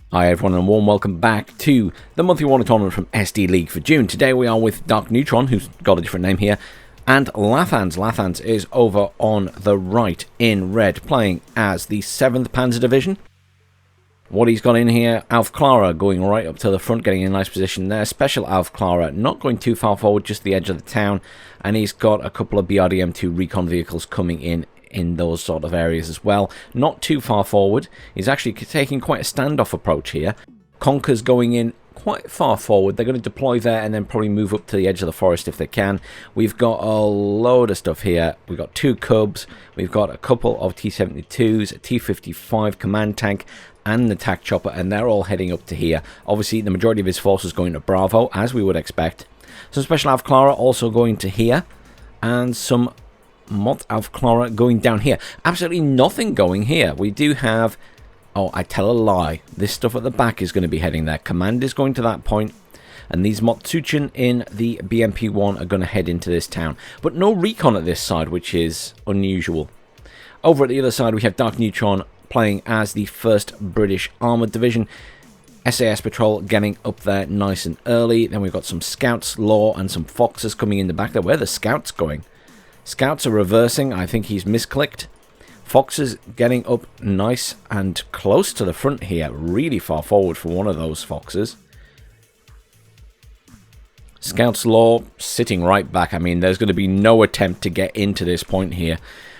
Hi everyone and a warm welcome back to the monthly WARNO tournament from SD League for June. Today we are with Darkneutron, who's got a different name here, and Lathans. Lathans is over on the right in red, playing as the 7th Panzer Division. What he's got in here, Alf Clara going right up to the front, getting in a nice position there. Special Alf Clara, not going too far forward, just the edge of the town. And he's got a couple of BRDM2 recon vehicles coming in those sort of areas as well. Not too far forward. He's actually taking quite a standoff approach here. Conker's going in quite far forward. They're going to deploy there and then probably move up to the edge of the forest if they can. We've got a load of stuff here. We've got 2 Cubs. We've got a couple of T-72s, a T-55 command tank, and the TAC chopper, and they're all heading up to here. Obviously, the majority of his forces going to Bravo, as we would expect. Some Special Alf Clara also going to here, and some Mod Alf Clara going down here. Absolutely nothing going here. We do have... Oh, I tell a lie. This stuff at the back is going to be heading there. Command is going to that point, and these Motsuchen in the BMP-1 are going to head into this town. But no recon at this side, which is unusual. Over at the other side, we have Darkneutron playing as the 1st British Armoured Division. SAS Patrol getting up there nice and early. Then we've got some Scouts, Law, and some Foxes coming in the back there. Where are the Scouts going? Scouts are reversing. I think he's misclicked. Foxes getting up nice and close to the front here. Really far forward for one of those Foxes. Scouts Law sitting right back. I mean, there's going to be no attempt to get into this point here.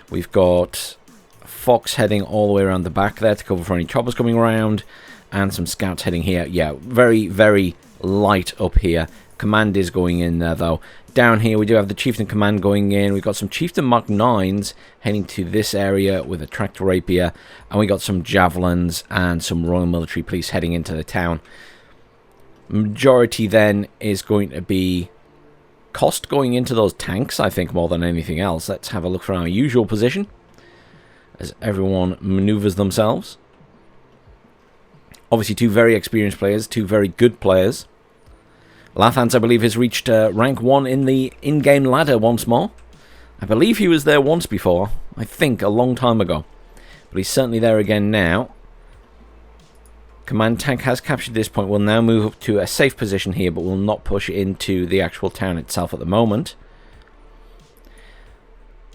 We've got Fox heading all the way around the back there to cover for any choppers coming around. And some Scouts heading here. Yeah, very, very light up here. Command is going in there, though. Down here, we do have the Chieftain Command going in. We've got some Chieftain Mark 9s heading to this area with a tractor rapier. And we got some Javelins and some Royal Military Police heading into the town. Majority, then, is going to be cost going into those tanks, I think, more than anything else. Let's have a look from our usual position as everyone maneuvers themselves. Obviously, 2 very experienced players, 2 very good players. Lathans, I believe, has reached rank 1 in the in-game ladder once more. I believe he was there once before. I think a long time ago. But he's certainly there again now. Command tank has captured this point. We'll now move up to a safe position here, but will not push into the actual town itself at the moment.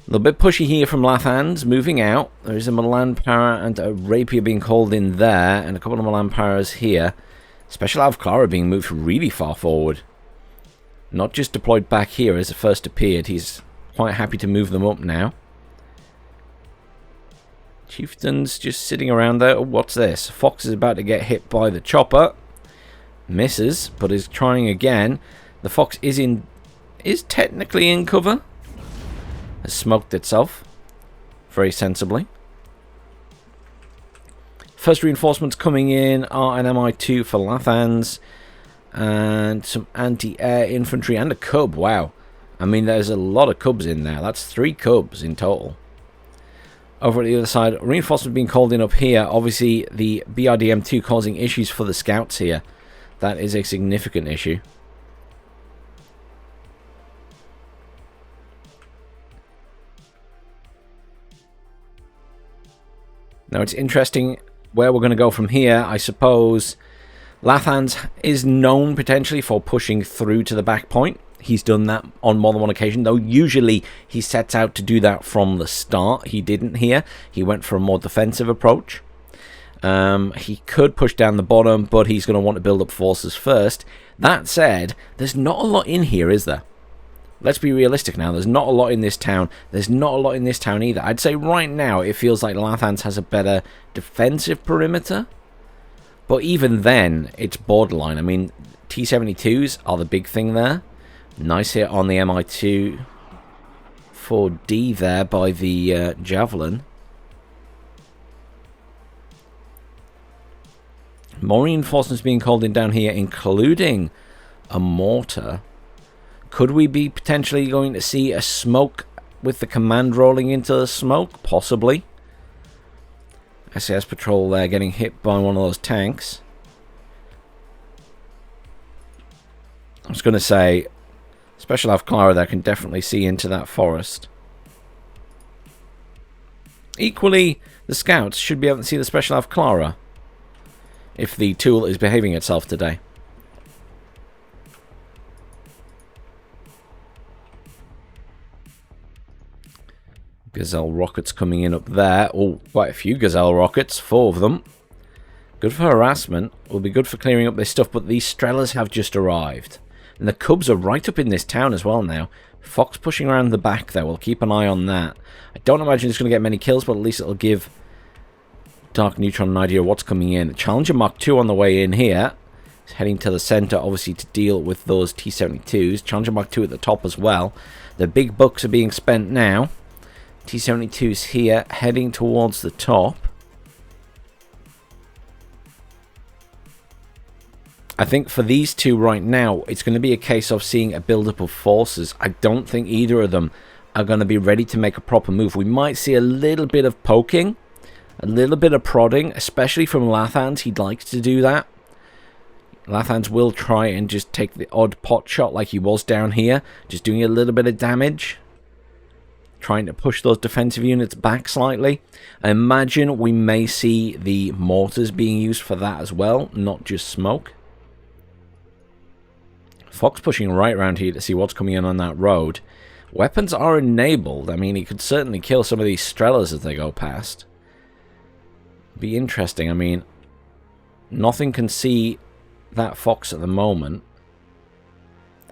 A little bit pushy here from Lathans, moving out. There is a Milan Para and a Rapier being called in there, and a couple of Milan Paras here. Special Alf Clara being moved really far forward. Not just deployed back here as it first appeared. He's quite happy to move them up now. Chieftain's just sitting around there. Oh, what's this? Fox is about to get hit by the chopper. Misses, but is trying again. The Fox is technically in cover. Has smoked itself very sensibly. First reinforcements coming in are an MI2 for Lathans and some anti-air infantry and a Cub. Wow. I mean, there's a lot of Cubs in there. That's 3 Cubs in total. Over at the other side, reinforcements being called in up here. Obviously, the BRDM2 causing issues for the Scouts here. That is a significant issue. Now, it's interesting where we're going to go from here. I suppose Lathans is known potentially for pushing through to the back point. He's done that on more than one occasion, though usually he sets out to do that from the start. He didn't here. He went for a more defensive approach. He could push down the bottom, but he's going to want to build up forces first. That said, there's not a lot in here, is there? Let's be realistic now. There's not a lot in this town. There's not a lot in this town either. I'd say right now it feels like Lathans has a better defensive perimeter. But even then, it's borderline. I mean, T-72s are the big thing there. Nice hit on the MI2 4D there by the Javelin. More reinforcements being called in down here, including a mortar. Could we be potentially going to see a smoke with the command rolling into the smoke? Possibly. SAS Patrol there getting hit by one of those tanks. I was going to say, Special Alf Clara there can definitely see into that forest. Equally, the scouts should be able to see the Special Alf Clara. if the tool is behaving itself today. Gazelle rockets coming in up there. Oh, quite a few Gazelle rockets, 4 of them. Good for harassment, will be good for clearing up this stuff, but these Strellas have just arrived. And the Cubs are right up in this town as well now. Fox pushing around the back there, we'll keep an eye on that. I don't imagine it's going to get many kills, but at least it'll give Darkneutron an idea of what's coming in. The Challenger Mark II on the way in here. It's heading to the center, obviously, to deal with those T-72s. Challenger Mark II at the top as well. The big bucks are being spent now. T-72s here, heading towards the top. I think for these two right now, it's going to be a case of seeing a build-up of forces. I don't think either of them are going to be ready to make a proper move. We might see a little bit of poking, a little bit of prodding, especially from Lathans. He'd like to do that. Lathans will try and just take the odd pot shot like he was down here, just doing a little bit of damage, trying to push those defensive units back slightly. I imagine we may see the mortars being used for that as well, not just smoke. Fox pushing right around here to see what's coming in on that road. Weapons are enabled. I mean, he could certainly kill some of these Strellas as they go past. Be interesting. I mean, nothing can see that Fox at the moment.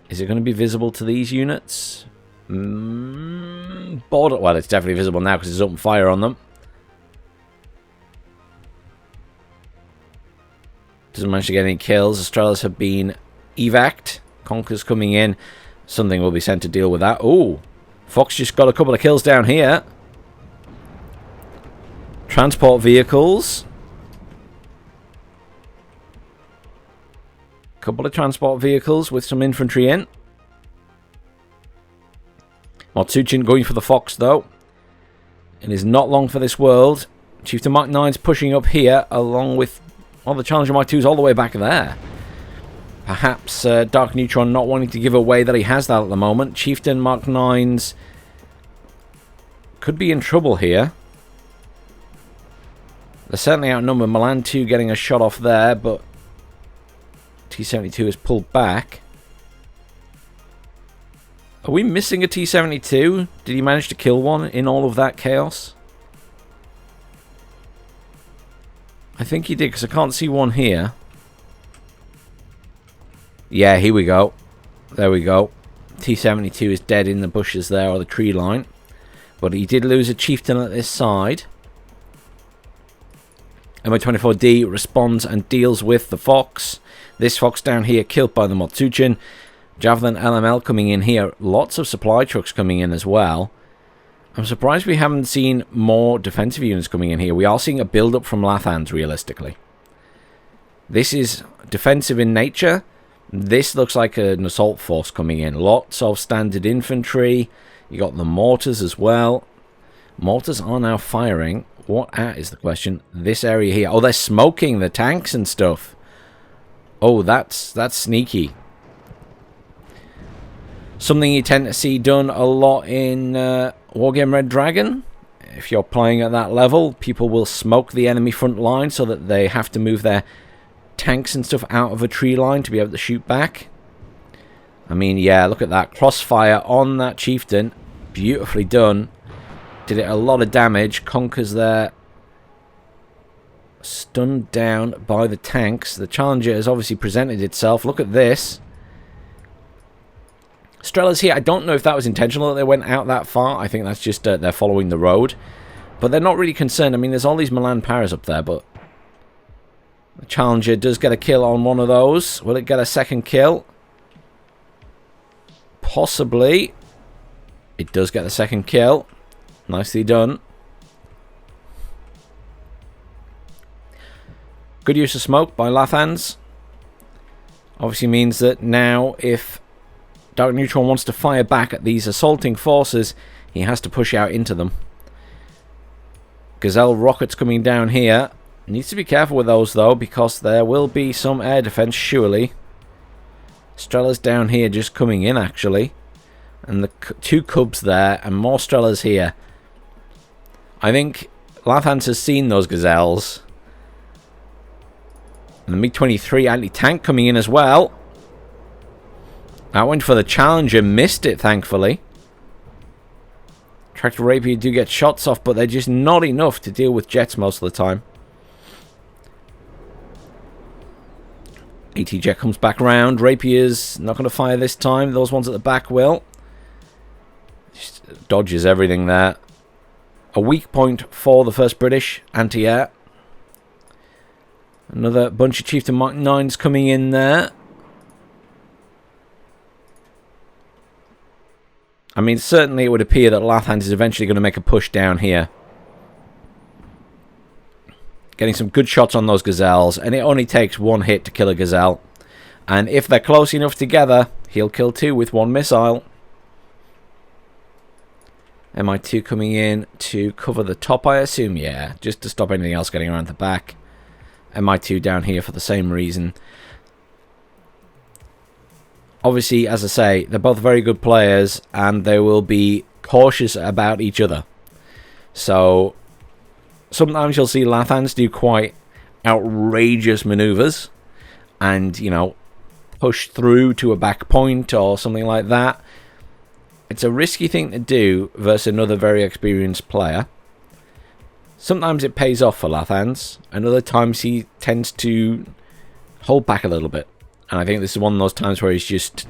Is it going to be visible to these units? Well, it's definitely visible now because it's open fire on them. Doesn't manage to get any kills. The Strellas have been evac'd. Conker's coming in. Something will be sent to deal with that. Oh, Fox just got a couple of kills down here. Transport vehicles. Couple of transport vehicles with some infantry in. Matsuchin going for the Fox, though. It is not long for this world. Chieftain Mark 9's pushing up here, along with all the Challenger Mark 2's all the way back there. Perhaps Darkneutron not wanting to give away that he has that at the moment. Chieftain Mark 9's could be in trouble here. They're certainly outnumbered. Milan 2 getting a shot off there, but T-72 is pulled back. Are we missing a T-72? Did he manage to kill one in all of that chaos? I think he did, because I can't see one here. Yeah, here we go. There we go. T-72 is dead in the bushes there, or the tree line. But he did lose a chieftain at this side. MI-24D responds and deals with the Fox. This Fox down here killed by the Matsuchin. Javelin LML coming in here. Lots of supply trucks coming in as well. I'm surprised we haven't seen more defensive units coming in here. We are seeing a build-up from Lathans, realistically. This is defensive in nature. This looks like an assault force coming in. Lots of standard infantry. You got the mortars as well. Mortars are now firing. What at is the question? This area here. Oh, they're smoking the tanks and stuff. Oh, that's sneaky. Something you tend to see done a lot in Wargame Red Dragon. If you're playing at that level, people will smoke the enemy front line so that they have to move their tanks and stuff out of a tree line to be able to shoot back. I mean, yeah, look at that. Crossfire on that chieftain. Beautifully done. Did it a lot of damage. Conker's there. Stunned down by the tanks. The Challenger has obviously presented itself. Look at this. Strella's here. I don't know if that was intentional that they went out that far. I think that's just they're following the road. But they're not really concerned. I mean, there's all these Milan Paras up there, but the Challenger does get a kill on one of those. Will it get a second kill? Possibly. It does get the second kill. Nicely done. Good use of smoke by Lathans. Obviously means that now if Darkneutron wants to fire back at these assaulting forces, he has to push out into them. Gazelle rockets coming down here. Needs to be careful with those though, because there will be some air defense surely. Strella's down here just coming in actually. And the two Cubs there, and more Strellas here. I think Lathans has seen those Gazelles. And the MiG-23 anti-tank coming in as well. That went for the Challenger, missed it, thankfully. Tractor Rapier do get shots off, but they're just not enough to deal with jets most of the time. AT jet comes back around. Rapier's not going to fire this time. Those ones at the back will. Just dodges everything there. A weak point for the 1st British anti-air. Another bunch of Chieftain Mark 9s coming in there. I mean, certainly it would appear that Lathans is eventually going to make a push down here. Getting some good shots on those Gazelles, and it only takes one hit to kill a Gazelle. And if they're close enough together, he'll kill 2 with 1 missile. MI2 coming in to cover the top, I assume, yeah, just to stop anything else getting around the back. MI2 down here for the same reason. Obviously, as I say, they're both very good players, and they will be cautious about each other. So sometimes you'll see Lathans do quite outrageous maneuvers and, you know, push through to a back point or something like that. It's a risky thing to do versus another very experienced player. Sometimes it pays off for Lathans, and other times he tends to hold back a little bit. And I think this is one of those times where he's just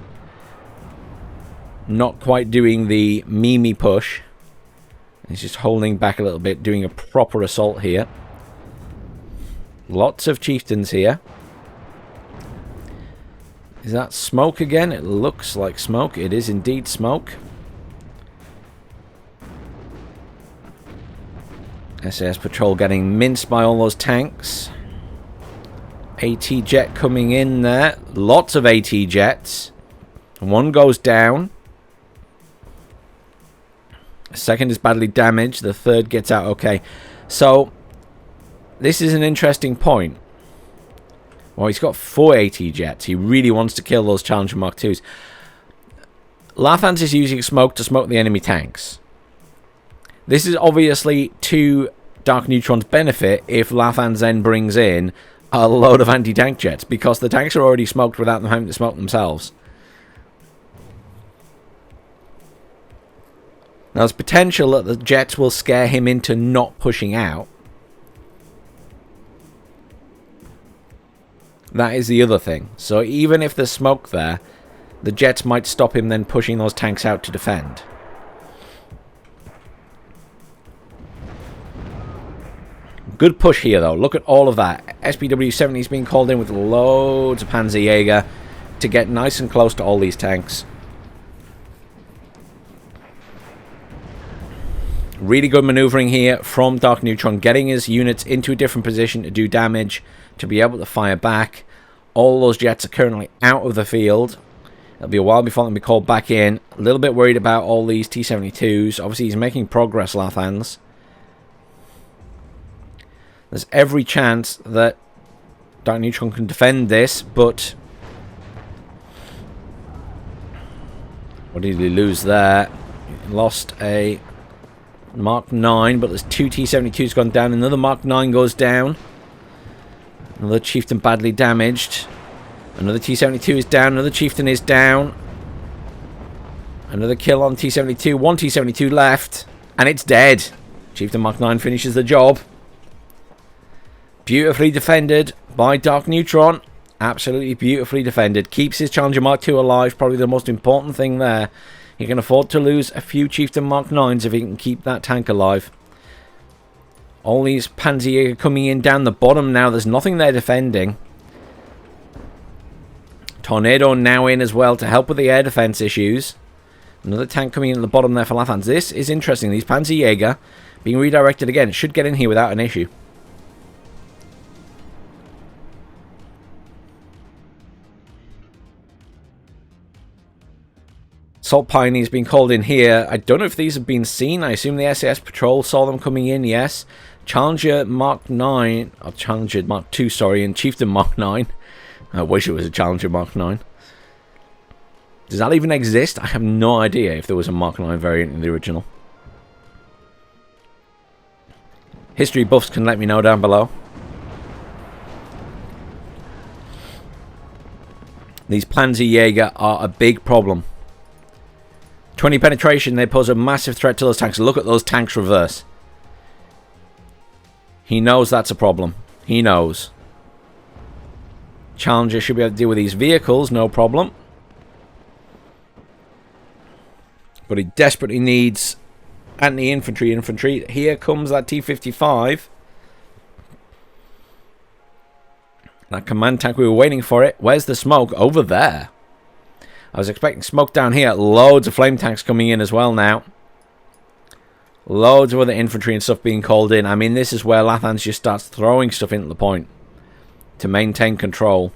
not quite doing the Mimi push. He's just holding back a little bit, doing a proper assault here. Lots of chieftains here. Is that smoke again? It looks like smoke. It is indeed smoke. SAS patrol getting minced by all those tanks. AT jet coming in there. Lots of AT jets. One goes down. The 2nd is badly damaged. The 3rd gets out okay. So, this is an interesting point. Well, he's got 4 AT jets. He really wants to kill those Challenger Mark 2s. Lathans is using smoke to smoke the enemy tanks. This is obviously to Darkneutron's benefit if Lathans then brings in a load of anti-tank jets, because the tanks are already smoked without them having to smoke themselves. Now, there's potential that the jets will scare him into not pushing out. That is the other thing. So even if there's smoke there, the jets might stop him then pushing those tanks out to defend. Good push here, though. Look at all of that. SPW-70 is being called in with loads of Panzerjäger to get nice and close to all these tanks. Really good maneuvering here from Darkneutron, getting his units into a different position to do damage, to be able to fire back. All those jets are currently out of the field. It'll be a while before they can be called back in. A little bit worried about all these T-72s. Obviously, he's making progress, Lathans. There's every chance that Darkneutron can defend this, but what did he lose there? He lost a Mark 9, but there's 2 T-72s gone down. Another Mark 9 goes down. Another Chieftain badly damaged. Another T-72 is down. Another Chieftain is down. Another kill on T-72. 1 T-72 left, and it's dead. Chieftain Mark 9 finishes the job. Beautifully defended by Darkneutron. Absolutely beautifully defended. Keeps his Challenger Mark 2 alive. Probably the most important thing there. He can afford to lose a few Chieftain Mark 9s if he can keep that tank alive. All these Panzerjäger coming in down the bottom now. There's nothing there defending. Tornado now in as well to help with the air defense issues. Another tank coming in at the bottom there for Lathans. This is interesting. These Panzerjäger being redirected again. Should get in here without an issue. Assault Pioneers being called in here. I don't know if these have been seen. I assume the SAS Patrol saw them coming in, yes. Challenger Mark 9, or Challenger Mark 2, sorry, and Chieftain Mark 9. I wish it was a Challenger Mark 9. Does that even exist? I have no idea if there was a Mark 9 variant in the original. History buffs can let me know down below. These Panzerjäger are a big problem. 20 penetration, they pose a massive threat to those tanks. Look at those tanks reverse. He knows that's a problem. He knows. Challenger should be able to deal with these vehicles, no problem. But he desperately needs anti-infantry. Here comes that T-55. That command tank, we were waiting for it. Where's the smoke? Over there. I was expecting smoke down here. Loads of flame tanks coming in as well now. Loads of other infantry and stuff being called in. I mean, this is where Lathans just starts throwing stuff into the point to maintain control.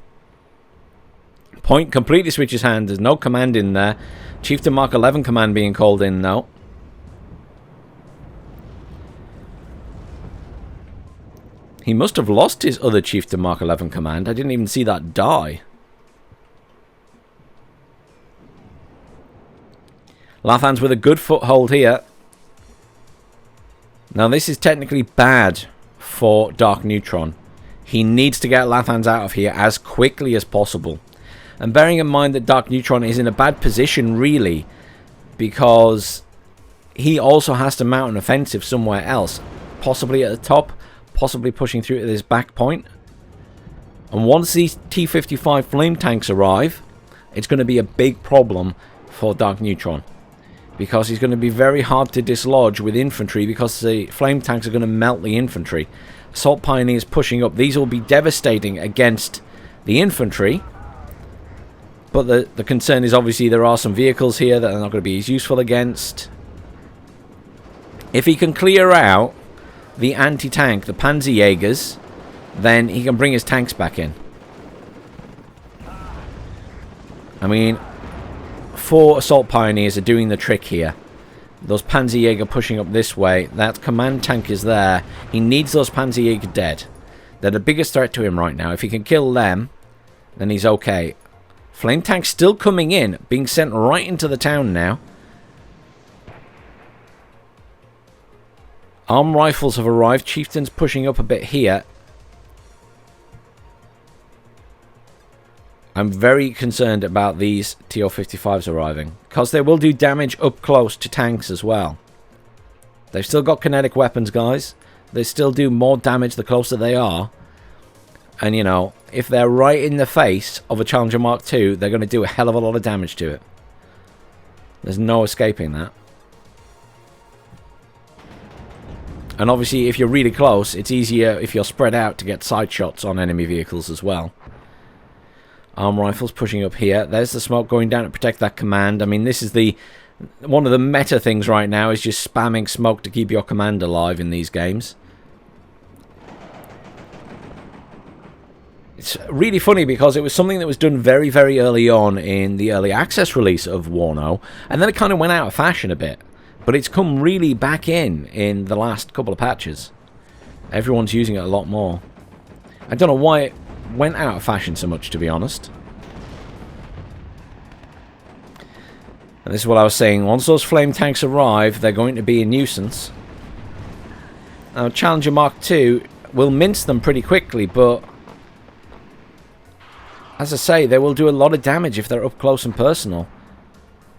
Point completely switches hands. There's no command in there. Chieftain Mark 11 command being called in now. He must have lost his other Chieftain Mark 11 command. I didn't even see that die. Lathans with a good foothold here. Now this is technically bad for Darkneutron. He needs to get Lathans out of here as quickly as possible. And bearing in mind that Darkneutron is in a bad position really, because he also has to mount an offensive somewhere else. Possibly at the top, possibly pushing through to this back point. And once these T-55 flame tanks arrive, it's going to be a big problem for Darkneutron. Because he's going to be very hard to dislodge with infantry, because the flame tanks are going to melt the infantry. Assault Pioneers pushing up. These will be devastating against the infantry. But the concern is obviously there are some vehicles here that are not going to be as useful against. If he can clear out the anti-tank, the Panzerjägers, then he can bring his tanks back in. I mean, 4 Assault Pioneers are doing the trick here. Those Panzerjäger pushing up this way. That command tank is there. He needs those Panzerjäger dead. They're the biggest threat to him right now. If he can kill them, then he's okay. Flame tanks still coming in, being sent right into the town now. Arm rifles have arrived. Chieftains pushing up a bit here. I'm very concerned about these TO-55s arriving, because they will do damage up close to tanks as well. They've still got kinetic weapons, guys. They still do more damage the closer they are. And, you know, if they're right in the face of a Challenger Mark II, they're going to do a hell of a lot of damage to it. There's no escaping that. And obviously, if you're really close, it's easier if you're spread out to get side shots on enemy vehicles as well. Arm rifles pushing up here. There's the smoke going down to protect that command. I mean, this is one of the meta things right now, is just spamming smoke to keep your command alive in these games. It's really funny because it was something that was done very, very early on in the early access release of WARNO, and then it kind of went out of fashion a bit. But it's come really back in the last couple of patches. Everyone's using it a lot more. I don't know why it went out of fashion so much, to be honest. And this is what I was saying. Once those flame tanks arrive, they're going to be a nuisance. Now, Challenger Mark II will mince them pretty quickly, but as I say, they will do a lot of damage if they're up close and personal.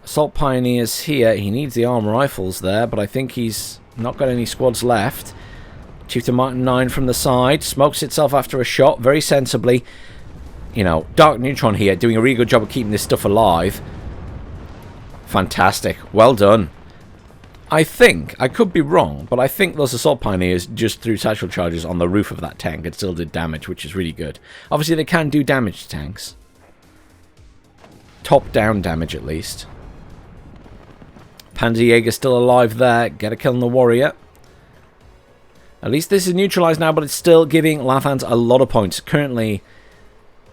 Assault Pioneers here. He needs the arm rifles there, but I think he's not got any squads left. Chieftain Mark 9 from the side. Smokes itself after a shot very sensibly. You know, Darkneutron here doing a really good job of keeping this stuff alive. Fantastic. Well done. I think, I could be wrong, but I think those Assault Pioneers just threw satchel charges on the roof of that tank and still did damage, which is really good. Obviously, they can do damage to tanks. Top-down damage, at least. Panzerjäger still alive there. Get a kill on the warrior. At least this is neutralized now, but it's still giving Lathans a lot of points. Currently,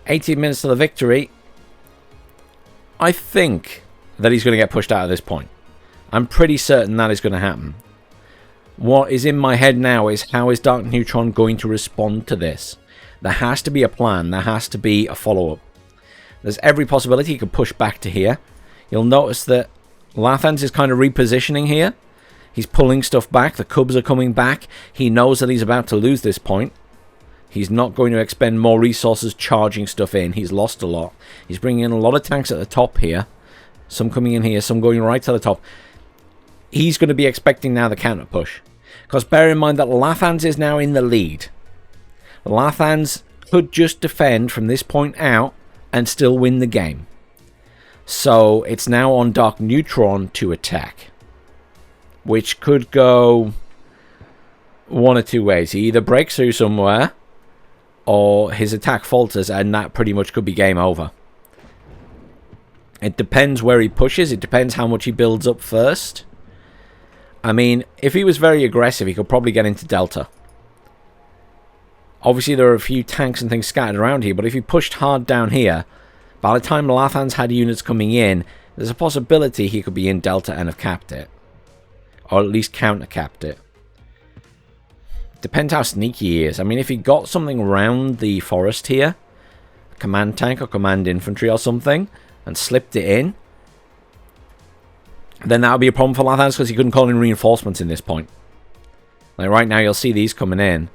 18 minutes to the victory. I think that he's going to get pushed out at this point. I'm pretty certain that is going to happen. What is in my head now is, how is Darkneutron going to respond to this? There has to be a plan. There has to be a follow-up. There's every possibility he could push back to here. You'll notice that Lathans is kind of repositioning here. He's pulling stuff back. The Cubs are coming back. He knows that he's about to lose this point. He's not going to expend more resources charging stuff in. He's lost a lot. He's bringing in a lot of tanks at the top here. Some coming in here, some going right to the top. He's going to be expecting now the counter push. Because bear in mind that Lathans is now in the lead. Lathans could just defend from this point out and still win the game. So it's now on Darkneutron to attack. Which could go one or two ways. He either breaks through somewhere, or his attack falters, and that pretty much could be game over. It depends where he pushes. It depends how much he builds up first. I mean, if he was very aggressive, he could probably get into Delta. Obviously, there are a few tanks and things scattered around here, but if he pushed hard down here, by the time Lathans had units coming in, there's a possibility he could be in Delta and have capped it. Or at least counter-capped it. Depends how sneaky he is. I mean, if he got something around the forest here, a command tank or command infantry or something, and slipped it in, then that would be a problem for Lathans because he couldn't call in reinforcements in this point. Like right now, you'll see these coming in.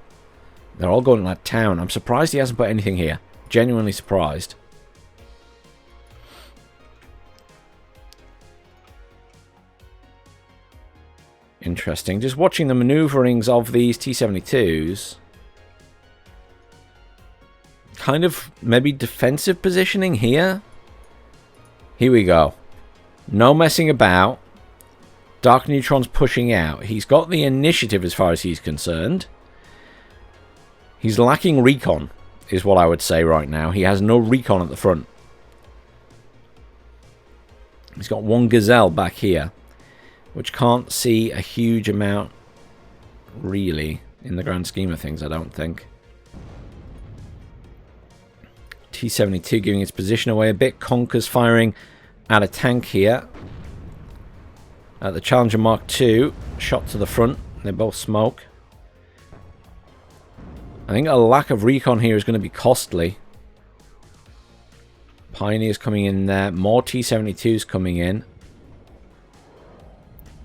They're all going to that town. I'm surprised he hasn't put anything here. Genuinely surprised. Interesting. Just watching the maneuverings of these T-72s. Kind of maybe defensive positioning here. Here we go. No messing about. Darkneutron's pushing out. He's got the initiative as far as he's concerned. He's lacking recon, is what I would say right now. He has no recon at the front. He's got one Gazelle back here, which can't see a huge amount, really, in the grand scheme of things, I don't think. T-72 giving its position away a bit. Conker's firing at a tank here. At the Challenger Mark II, shot to the front. They both smoke. I think a lack of recon here is going to be costly. Pioneers coming in there. More T-72s coming in.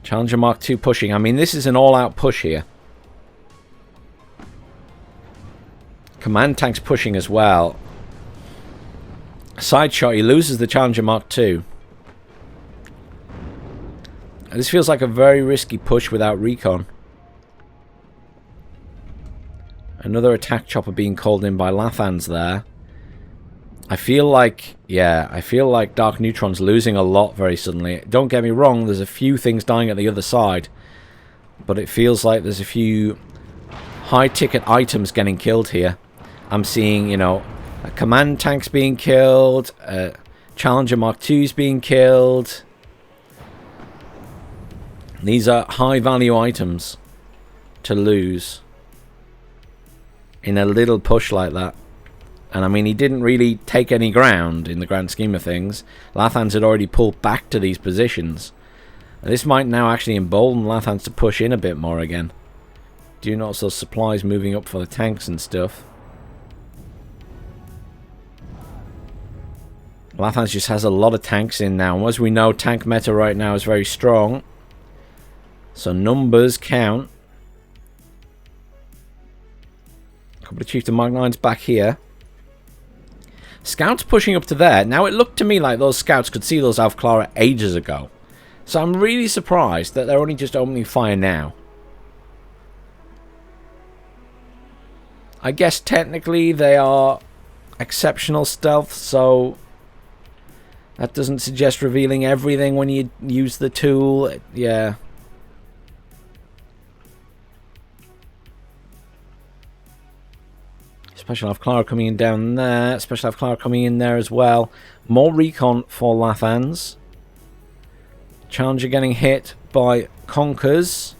Challenger Mark II pushing. I mean, this is an all-out push here. Command tanks pushing as well. Side shot, he loses the Challenger Mark II. This feels like a very risky push without recon. Another attack chopper being called in by Lathans there. I feel like, yeah, I feel like Darkneutron's losing a lot very suddenly. Don't get me wrong, there's a few things dying at the other side. But it feels like there's a few high-ticket items getting killed here. I'm seeing, you know, command tanks being killed, Challenger Mark II's being killed. These are high-value items to lose in a little push like that. And I mean, he didn't really take any ground in the grand scheme of things. Lathans had already pulled back to these positions. This might now actually embolden Lathans to push in a bit more again. Do you notice those supplies moving up for the tanks and stuff? Lathans just has a lot of tanks in now. And as we know, tank meta right now is very strong. So numbers count. A couple of Chieftain Mark 9s back here. Scouts pushing up to there. Now it looked to me like those scouts could see those Alpha Clara ages ago. So I'm really surprised that they're only just opening fire now. I guess technically they are exceptional stealth, so that doesn't suggest revealing everything when you use the tool. Yeah. Special Alpha Clara coming in down there. Special Alpha Clara coming in there as well. More recon for Lathans. Challenger getting hit by Conkers.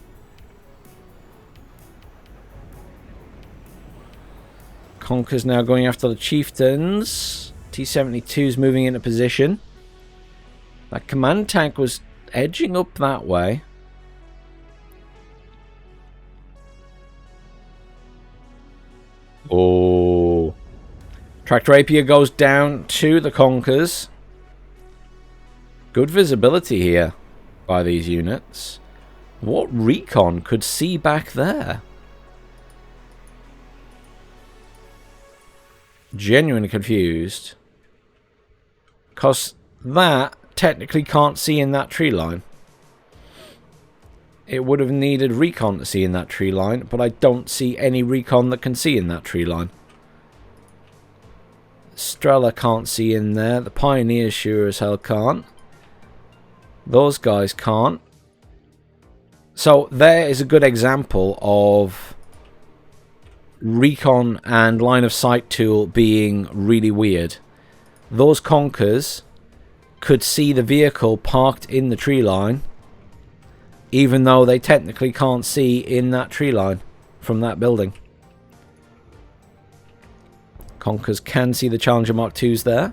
Conkers now going after the Chieftains. T-72's moving into position. That command tank was edging up that way. Oh. Tracked Rapier goes down to the Conkers. Good visibility here by these units. What recon could see back there? genuinely confused. Because that technically can't see in that tree line. It would have needed recon to see in that tree line, but I don't see any recon that can see in that tree line. Strela can't see in there. The Pioneers sure as hell can't. Those guys can't. So there is a good example of recon and line of sight tool being really weird. Those conkers could see the vehicle parked in the tree line, even though they technically can't see in that tree line from that building. Conkers can see the Challenger Mark IIs there.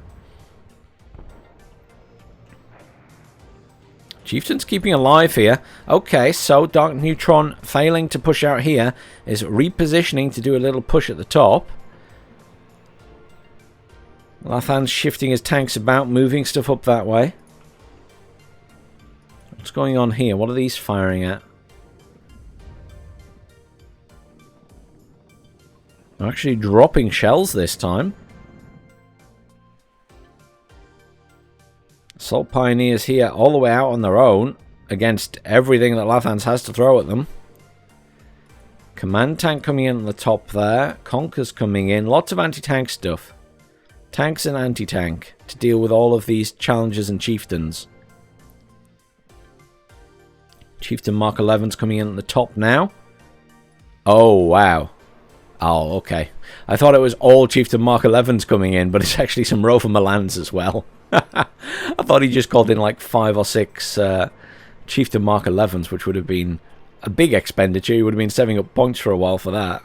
Chieftain's keeping alive here. Okay, so Darkneutron failing to push out here is repositioning to do a little push at the top. Lathans shifting his tanks about, moving stuff up that way. What's going on here? What are these firing at? They're actually dropping shells this time. Assault Pioneers here all the way out on their own against everything that Lathans has to throw at them. Command tank coming in at the top there. Conkers coming in. Lots of anti-tank stuff. Tanks and anti-tank to deal with all of these challenges and chieftains. Chieftain Mark 11's coming in at the top now. Oh, wow. Oh, okay. I thought it was all Chieftain Mark 11's coming in, but it's actually some Rover Milans as well. I thought he just called in like 5 or 6 Chieftain Mark 11s, which would have been a big expenditure. He would have been saving up points for a while for that.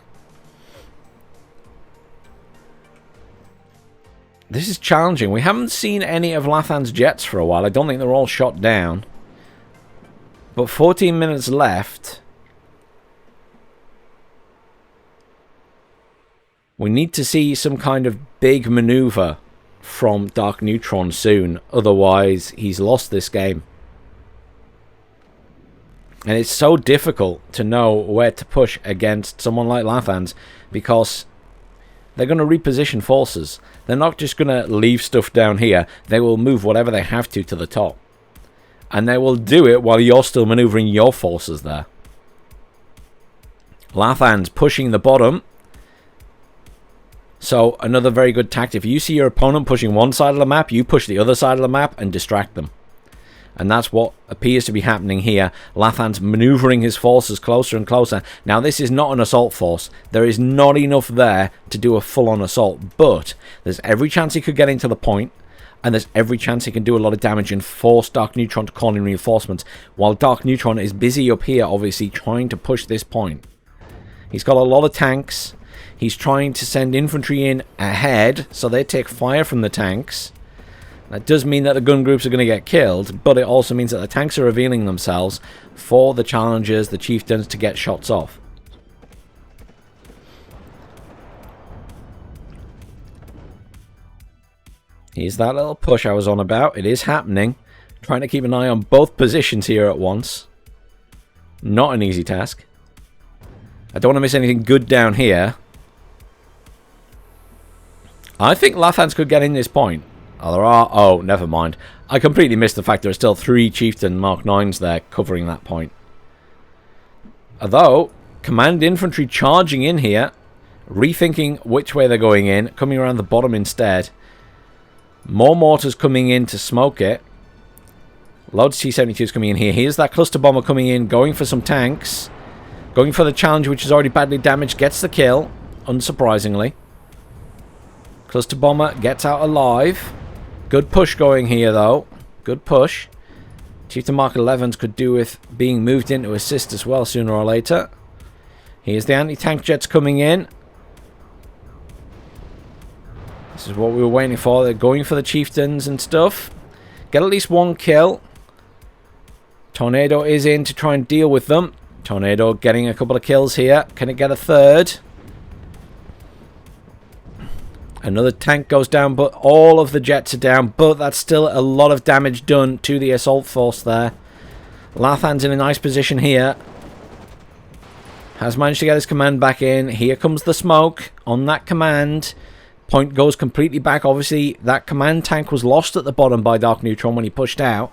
This is challenging. We haven't seen any of Lathan's jets for a while. I don't think they're all shot down. But 14 minutes left. We need to see some kind of big maneuver from Darkneutron soon. Otherwise, he's lost this game. And it's so difficult to know where to push against someone like Lathans, because they're going to reposition forces. They're not just going to leave stuff down here. They will move whatever they have to the top. And they will do it while you're still maneuvering your forces there. Lathans pushing the bottom. So, another very good tactic. If you see your opponent pushing one side of the map, you push the other side of the map and distract them. And that's what appears to be happening here. Lathan's maneuvering his forces closer and closer. Now, this is not an assault force. There is not enough there to do a full-on assault. But there's every chance he could get into the point. And there's every chance he can do a lot of damage and force Darkneutron to call in reinforcements. While Darkneutron is busy up here, obviously, trying to push this point. He's got a lot of tanks. He's trying to send infantry in ahead, so they take fire from the tanks. That does mean that the gun groups are going to get killed, but it also means that the tanks are revealing themselves for the challengers, the chieftains, to get shots off. Here's that little push I was on about. It is happening. Trying to keep an eye on both positions here at once. Not an easy task. I don't want to miss anything good down here. I think Lathans could get in this point. Oh, there are... Oh, never mind. I completely missed the fact there are still 3 Chieftain Mark 9s there covering that point. Although, command infantry charging in here, rethinking which way they're going in, coming around the bottom instead. More mortars coming in to smoke it. Loads of T-72s coming in here. Here's that cluster bomber coming in, going for some tanks. Going for the challenge, which is already badly damaged, gets the kill, unsurprisingly. Cluster bomber gets out alive. Good push going here, though. Good push. Chieftain Mark 11s could do with being moved in to assist as well sooner or later. Here's the anti-tank jets coming in. This is what we were waiting for. They're going for the chieftains and stuff. Get at least 1 kill. Tornado is in to try and deal with them. Tornado getting a couple of kills here. Can it get a 3rd? Another tank goes down, but all of the jets are down. But that's still a lot of damage done to the assault force there. Lathan's in a nice position here. Has managed to get his command back in. Here comes the smoke on that command. Point goes completely back. Obviously, that command tank was lost at the bottom by Darkneutron when he pushed out.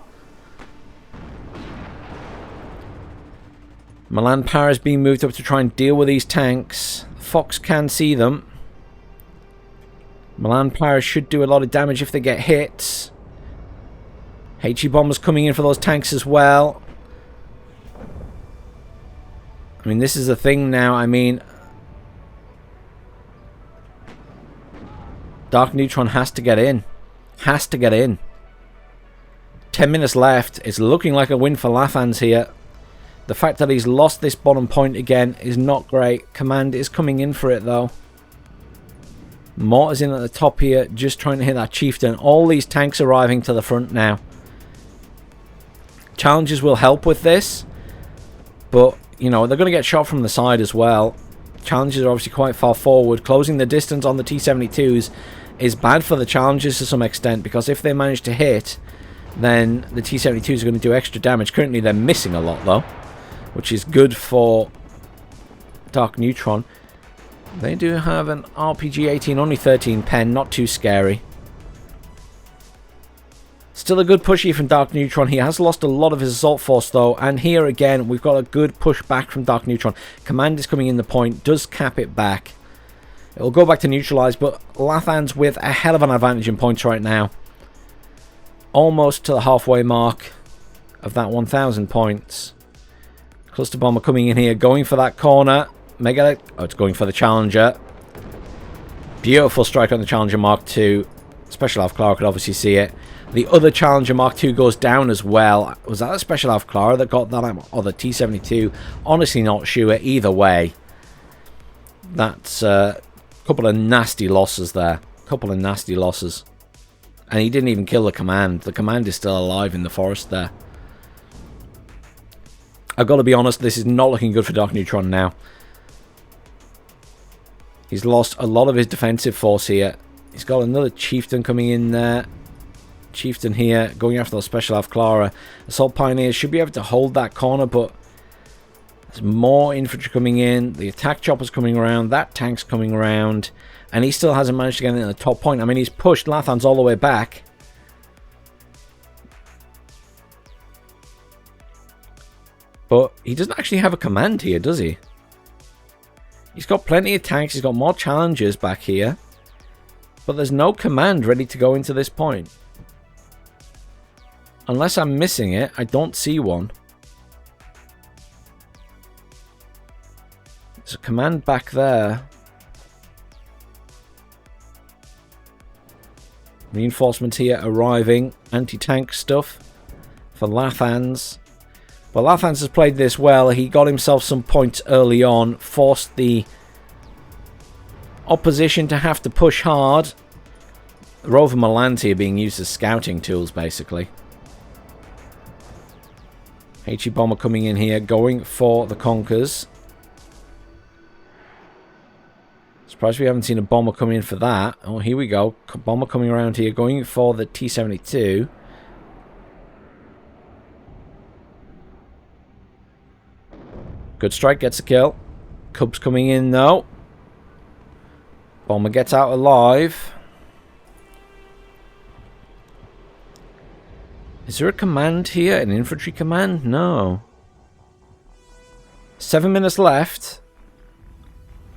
Milan Power is being moved up to try and deal with these tanks. Fox can see them. Milan Power should do a lot of damage if they get hit. HE Bombers coming in for those tanks as well. I mean, this is the thing now. I mean, Darkneutron has to get in. Has to get in. 10 minutes left. It's looking like a win for Lathans here. The fact that he's lost this bottom point again is not great. Command is coming in for it, though. Mortar's in at the top here, just trying to hit that chieftain. All these tanks arriving to the front now. Challenges will help with this, but, you know, they're going to get shot from the side as well. Challenges are obviously quite far forward. Closing the distance on the T-72s is bad for the challenges to some extent, because if they manage to hit, then the T-72s are going to do extra damage. Currently, they're missing a lot, though, which is good for Darkneutron. They do have an RPG-18, only 13 pen, not too scary. Still a good push here from Darkneutron. He has lost a lot of his assault force, though, and here again, we've got a good push back from Darkneutron. Command is coming in the point, does cap it back. It'll go back to neutralize, but Lathans with a hell of an advantage in points right now. Almost to the halfway mark of that 1,000 points. Cluster Bomber coming in here, going for that corner. Mega... Oh, it's going for the Challenger. Beautiful strike on the Challenger Mark II. Special Alpha Clara could obviously see it. The other Challenger Mark II goes down as well. Was that a Special Alpha Clara that got that, or the T-72? Honestly not sure. Either way, that's a couple of nasty losses there. Couple of nasty losses. And he didn't even kill the command. The command is still alive in the forest there. I've got to be honest, this is not looking good for Darkneutron now. He's lost a lot of his defensive force here. He's got another Chieftain coming in there. Chieftain here, going after the Special Alpha Clara. Assault Pioneers should be able to hold that corner, but there's more infantry coming in. The attack chopper's coming around. That tank's coming around. And he still hasn't managed to get in the top point. I mean, he's pushed Lathans all the way back. But he doesn't actually have a command here, does he? He's got plenty of tanks. He's got more challengers back here. But there's no command ready to go into this point. Unless I'm missing it, I don't see one. There's a command back there. Reinforcements here arriving. Anti-tank stuff for Lathans. But Lathans has played this well. He got himself some points early on. Forced the opposition to have to push hard. The Rover Milans here being used as scouting tools, basically. HE Bomber coming in here, going for the Conkers. Surprised we haven't seen a bomber come in for that. Oh, here we go. Bomber coming around here, going for the T-72. Good strike, gets a kill. Cubs coming in, though. Bomber gets out alive. Is there a command here? An infantry command? No. 7 minutes left.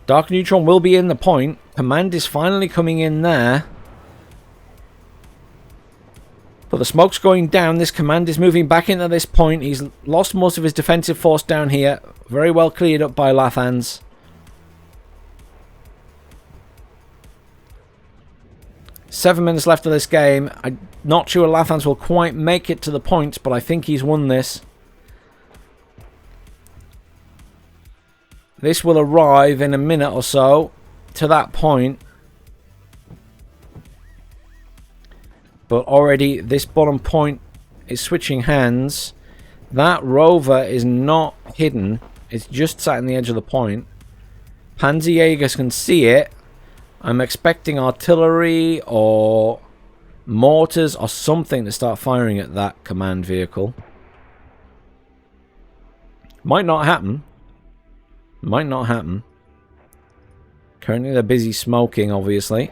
Darkneutron will be in the point. Command is finally coming in there. But the smoke's going down. This command is moving back into this point. He's lost most of his defensive force down here. Very well cleared up by Lathans. Seven minutes left of this game. I'm not sure Lathans will quite make it to the points, but I think he's won this. This will arrive in a minute or so to that point. But already this bottom point is switching hands. That rover is not hidden. It's just sat in the edge of the point. Panzerjägers can see it. I'm expecting artillery or mortars or something to start firing at that command vehicle. Might not happen. Might not happen. Currently they're busy smoking, obviously.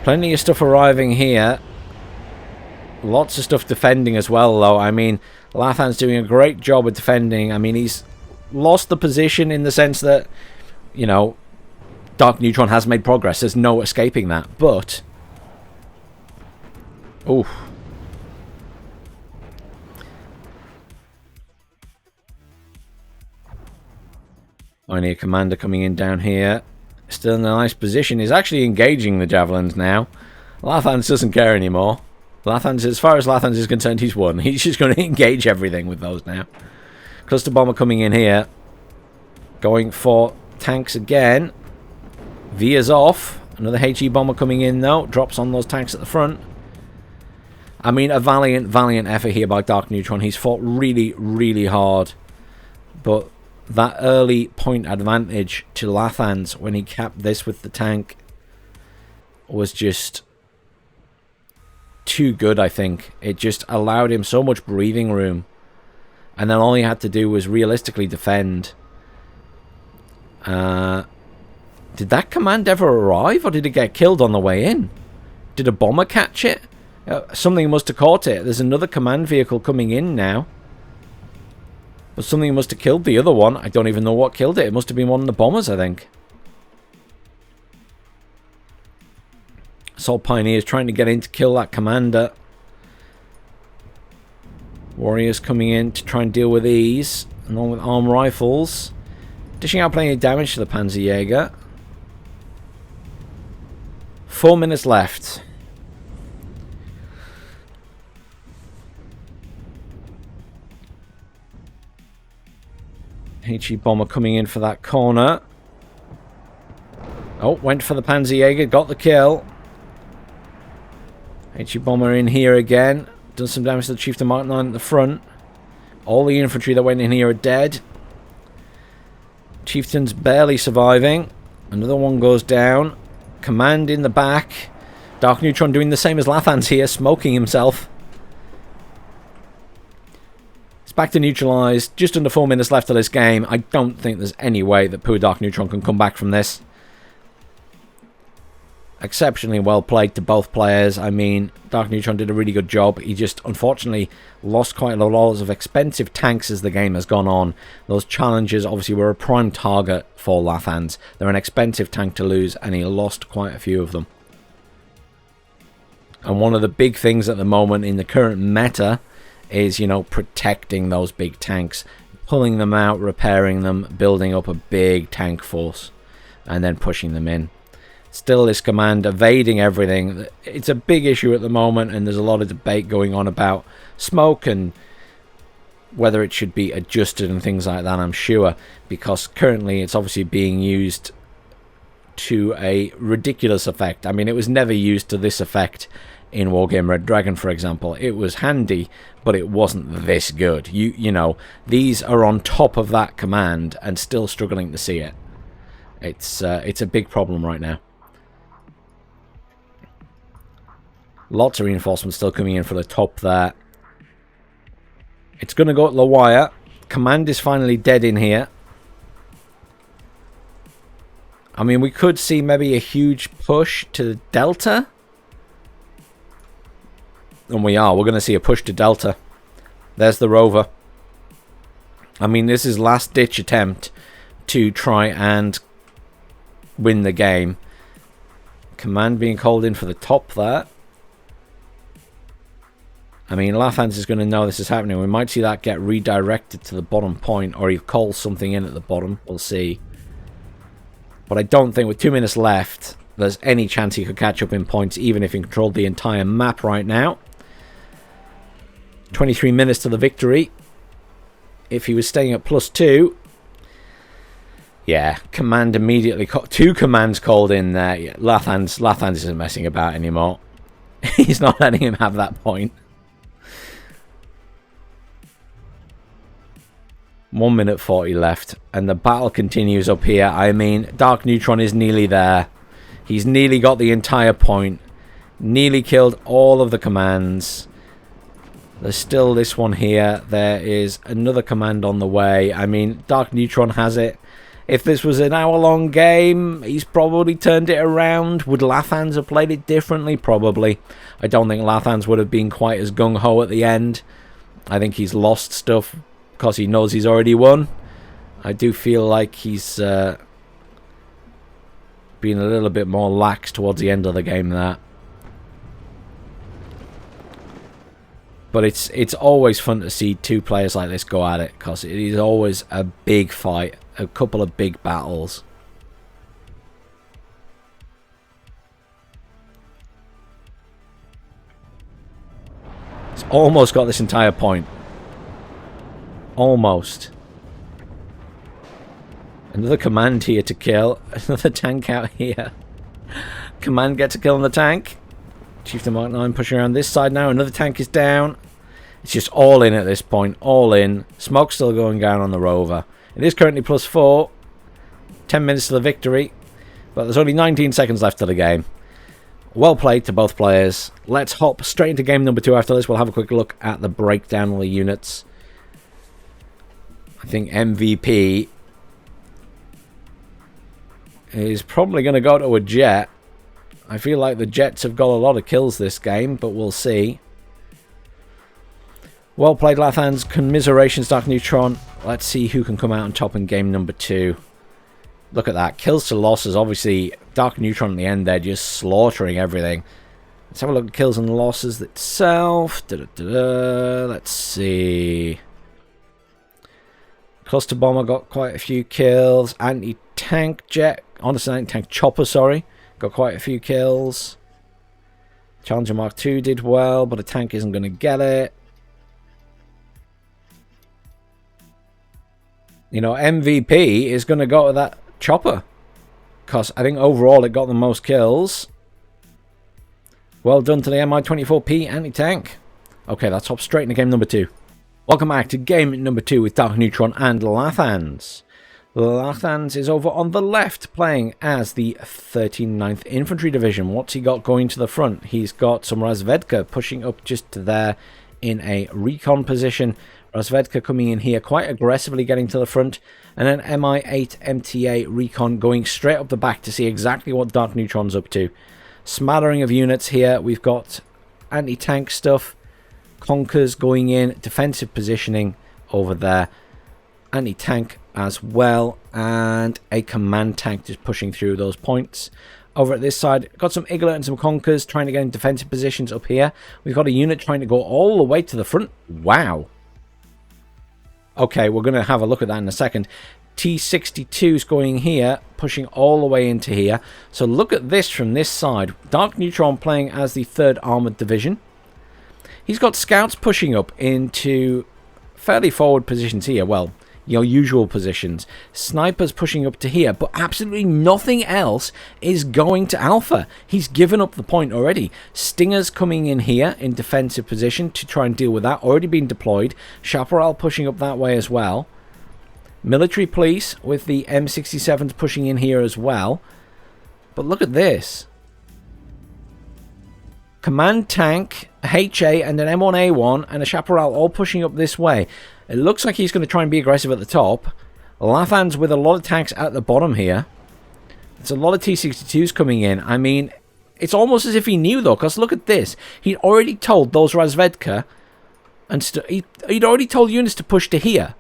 Plenty of stuff arriving here. Lots of stuff defending as well, though. I mean, Lathan's doing a great job of defending. I mean, he's lost the position in the sense that, you know, Darkneutron has made progress. There's no escaping that. But... oof. Only a commander coming in down here. Still in a nice position. He's actually engaging the javelins now. Lathans doesn't care anymore. Lathans, as far as Lathans is concerned, he's won. He's just going to engage everything with those now. Cluster bomber coming in here. Going for tanks again. Veers off. Another HE bomber coming in though. Drops on those tanks at the front. I mean, a valiant effort here by Darkneutron. He's fought really, really hard. But that early point advantage to Lathans when he capped this with the tank was just too good, I think. It just allowed him so much breathing room. And then all he had to do was realistically defend. Did that command ever arrive, or did it get killed on the way in? Did a bomber catch it? Something must have caught it. There's another command vehicle coming in now. But something must have killed the other one. I don't even know what killed it. It must have been one of the bombers, I think. Assault Pioneers trying to get in to kill that commander. Warriors coming in to try and deal with these. Along with armed rifles. Dishing out plenty of damage to the Panzerjäger. 4 minutes left. HE bomber coming in for that corner. Oh, went for the Panzerjäger, got the kill. HE bomber in here again. Done some damage to the Chieftain Mark 9 at the front. All the infantry that went in here are dead. Chieftain's barely surviving. Another one goes down. Command in the back. Darkneutron doing the same as Lathans here, smoking himself. It's back to neutralised. Just under 4 minutes left of this game. I don't think there's any way that poor Darkneutron can come back from this. Exceptionally well played to both players. I mean, Darkneutron did a really good job. He just unfortunately lost quite a lot of expensive tanks as the game has gone on. Those challenges obviously were a prime target for Lathans. They're an expensive tank to lose, and he lost quite a few of them. And one of the big things at the moment in the current meta is, you know, protecting those big tanks, pulling them out, repairing them, building up a big tank force, and then pushing them in. Still, this command evading everything. It's a big issue at the moment, and there's a lot of debate going on about smoke and whether it should be adjusted and things like that, I'm sure, because currently it's obviously being used to a ridiculous effect. I mean, it was never used to this effect in Wargame Red Dragon, for example. It was handy, but it wasn't this good. You know, these are on top of that command and still struggling to see it. It's a big problem right now. Lots of reinforcements still coming in for the top there. It's going to go at the wire. Command is finally dead in here. I mean, we could see maybe a huge push to the Delta. And we are. We're going to see a push to Delta. There's the rover. I mean, this is last-ditch attempt to try and win the game. Command being called in for the top there. I mean, Lathans is going to know this is happening. We might see that get redirected to the bottom point, or he'll call something in at the bottom. We'll see. But I don't think with 2 minutes left, there's any chance he could catch up in points, even if he controlled the entire map right now. 23 minutes to the victory. If he was staying at +2... yeah, command immediately... two commands called in there. Yeah, Lathans isn't messing about anymore. He's not letting him have that point. 1 minute 40 left, and the battle continues up here. I mean, Darkneutron is nearly there. He's nearly got the entire point. Nearly killed all of the commands. There's still this one here. There is another command on the way. I mean, Darkneutron has it. If this was an hour-long game, he's probably turned it around. Would Lathans have played it differently? Probably. I don't think Lathans would have been quite as gung-ho at the end. I think he's lost stuff because he knows he's already won. I do feel like he's been a little bit more lax towards the end of the game than that. But it's always fun to see two players like this go at it, because it is always a big fight, a couple of big battles. It's almost got this entire point. Almost. Another command here to kill. Another tank out here. Command gets a kill on the tank. Chieftain Mark 9 pushing around this side now. Another tank is down. It's just all in at this point. All in. Smoke still going down on the rover. It is currently +4. 10 minutes to the victory. But there's only 19 seconds left of the game. Well played to both players. Let's hop straight into game number 2 after this. We'll have a quick look at the breakdown of the units. I think MVP is probably going to go to a jet. I feel like the Jets have got a lot of kills this game, but we'll see. Well played, Lathans. Commiserations, Darkneutron. Let's see who can come out on top in game number 2. Look at that. Kills to losses. Obviously, Darkneutron at the end there just slaughtering everything. Let's have a look at kills and losses itself. Let's see. Cluster Bomber got quite a few kills. Anti-tank jet. Honestly, anti-tank chopper, sorry. Got quite a few kills. Challenger Mark 2 did well, but a tank isn't going to get it. You know, MVP is going to go to that chopper, because I think overall it got the most kills. Well done to the Mi-24P anti-tank. Okay, let's hop straight into game number 2. Welcome back to game number 2 with Darkneutron and Lathans. Lathans is over on the left, playing as the 39th Infantry Division. What's he got going to the front? He's got some Razvedka pushing up just to there in a recon position. Razvedka coming in here quite aggressively, getting to the front. And then Mi-8 MTA recon going straight up the back to see exactly what Darkneutron's up to. Smattering of units here. We've got anti-tank stuff. Conkers going in. Defensive positioning over there. Anti-tank as well, and a command tank just pushing through those points. Over at this side, got some Igler and some Conkers trying to get in defensive positions up here. We've got a unit trying to go all the way to the front. Wow. Okay, we're going to have a look at that in a second. T-62's going here, pushing all the way into here. So look at this from this side. Darkneutron playing as the 3rd Armoured Division. He's got scouts pushing up into fairly forward positions here. Well, your usual positions. Snipers pushing up to here, but absolutely nothing else is going to Alpha. He's given up the point already. Stingers coming in here in defensive position to try and deal with that. Already been deployed. Chaparral pushing up that way as well. Military police with the M67s pushing in here as well. But look at this. Command tank, HA, and an M1A1 and a Chaparral all pushing up this way. It looks like he's going to try and be aggressive at the top. Lathans with a lot of tanks at the bottom here. There's a lot of T-62s coming in. I mean, it's almost as if he knew, though, because look at this. He'd already told those Razvedka, and he'd already told units to push to here.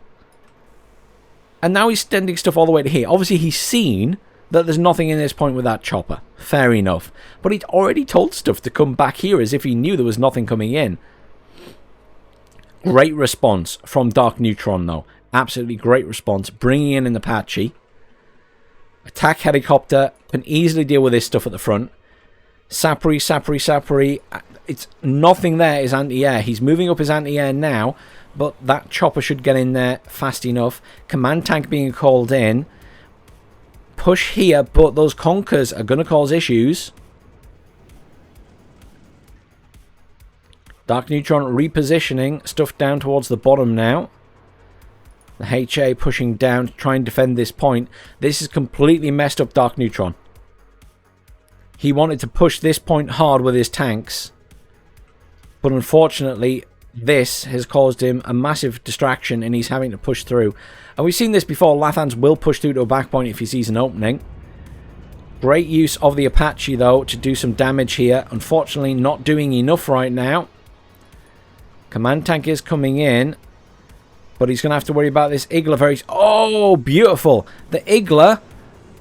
And now he's sending stuff all the way to here. Obviously, he's seen that there's nothing in this point with that chopper. Fair enough. But he'd already told stuff to come back here as if he knew there was nothing coming in. Great response from Darkneutron, though. Absolutely great response. Bringing in the Apache. Attack helicopter. Can easily deal with this stuff at the front. Sapri. It's nothing there is anti-air. He's moving up his anti-air now. But that chopper should get in there fast enough. Command tank being called in. Push here, but those Conkers are going to cause issues. Darkneutron repositioning stuff down towards the bottom now. The HA pushing down to try and defend this point. This is completely messed up Darkneutron. He wanted to push this point hard with his tanks. But unfortunately, this has caused him a massive distraction and he's having to push through. And we've seen this before. Lathans will push through to a back point if he sees an opening. Great use of the Apache, though, to do some damage here. Unfortunately, not doing enough right now. Command tank is coming in, but he's going to have to worry about this Igla very... Oh, beautiful! The Igla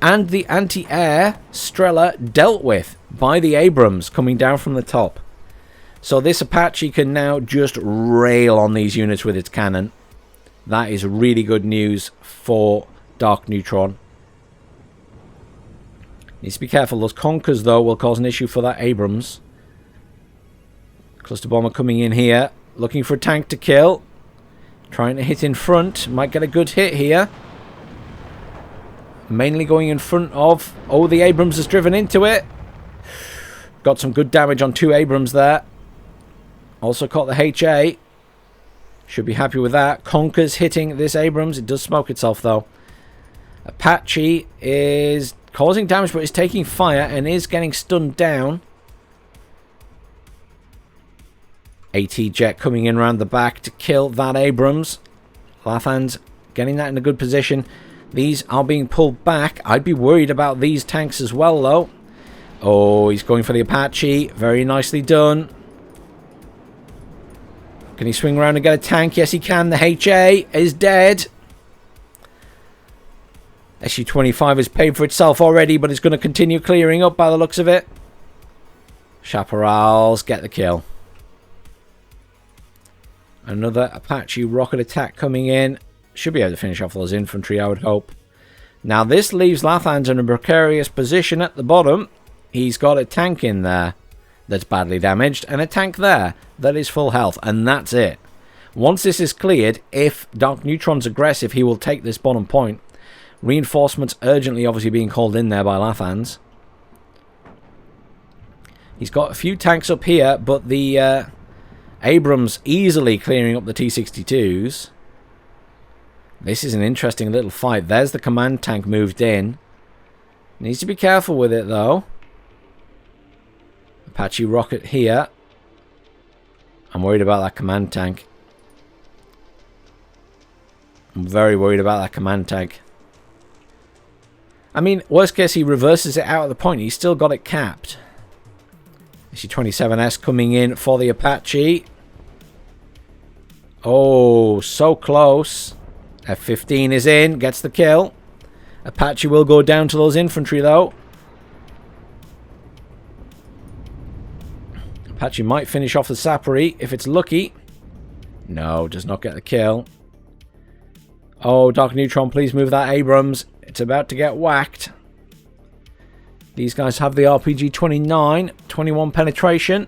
and the anti-air Strela dealt with by the Abrams coming down from the top. So this Apache can now just rail on these units with its cannon. That is really good news for Darkneutron. Needs to be careful. Those Conkers, though, will cause an issue for that Abrams. Cluster Bomber coming in here. Looking for a tank to kill. Trying to hit in front. Might get a good hit here. Mainly going in front of... Oh, the Abrams has driven into it. Got some good damage on 2 Abrams there. Also caught the HA. Should be happy with that. Conkers hitting this Abrams. It does smoke itself, though. Apache is causing damage, but is taking fire and is getting stunned down. AT jet coming in around the back to kill that Abrams. Lathans getting that in a good position. These are being pulled back. I'd be worried about these tanks as well, though. Oh, he's going for the Apache. Very nicely done. Can he swing around and get a tank? Yes, he can. The HA is dead. SU-25 has paid for itself already, but it's going to continue clearing up by the looks of it. Chaparrals get the kill. Another Apache rocket attack coming in. Should be able to finish off those infantry, I would hope. Now, this leaves Lathans in a precarious position at the bottom. He's got a tank in there that's badly damaged, and a tank there that is full health, and that's it. Once this is cleared, if Darkneutron's aggressive, he will take this bottom point. Reinforcements urgently obviously being called in there by Lathans. He's got a few tanks up here, but the Abrams easily clearing up the T-62s. This is an interesting little fight. There's the command tank moved in. Needs to be careful with it, though. Apache rocket here. I'm worried about that command tank. I'm very worried about that command tank. I mean, worst case, he reverses it out at the point. He's still got it capped. SU-27S coming in for the Apache. Oh, so close. F-15 is in, gets the kill. Apache will go down to those infantry, though. Apache might finish off the Sappery if it's lucky. No, does not get the kill. Oh, Darkneutron, please move that Abrams. It's about to get whacked. These guys have the RPG-29. 21 penetration.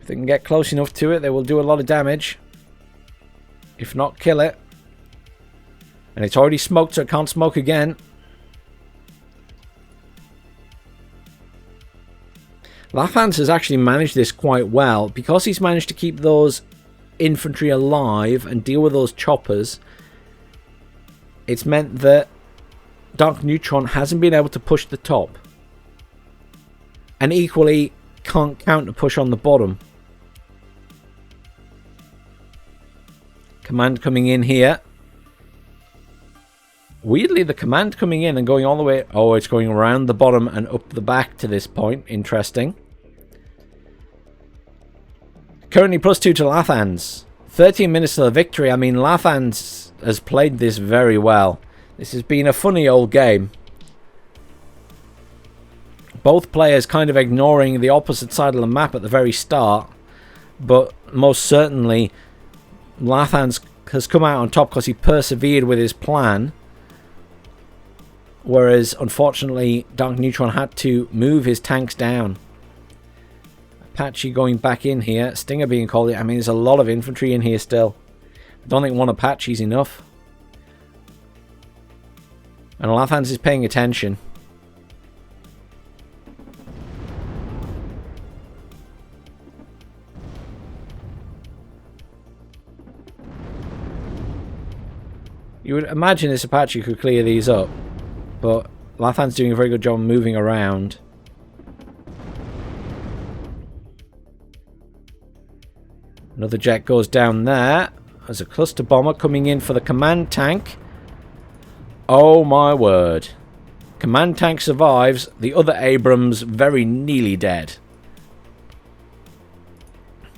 If they can get close enough to it, they will do a lot of damage. If not, kill it. And it's already smoked, so it can't smoke again. Lathans has actually managed this quite well. Because he's managed to keep those infantry alive and deal with those choppers, it's meant that Darkneutron hasn't been able to push the top. And equally can't counter push on the bottom. Command coming in here. Weirdly, the command coming in and going all the way... Oh, it's going around the bottom and up the back to this point. Interesting. Currently +2 to Lathans. 13 minutes to the victory. I mean, Lathans has played this very well. This has been a funny old game. Both players kind of ignoring the opposite side of the map at the very start. But most certainly... Lathans has come out on top because he persevered with his plan. Whereas, unfortunately, Darkneutron had to move his tanks down. Apache going back in here. Stinger being called in. I mean, there's a lot of infantry in here still. I don't think one Apache's enough. And Lathans is paying attention. You would imagine this Apache could clear these up, but Lathan's doing a very good job moving around. Another jet goes down there. There's a cluster bomber coming in for the command tank. Oh my word. Command tank survives. The other Abrams very nearly dead.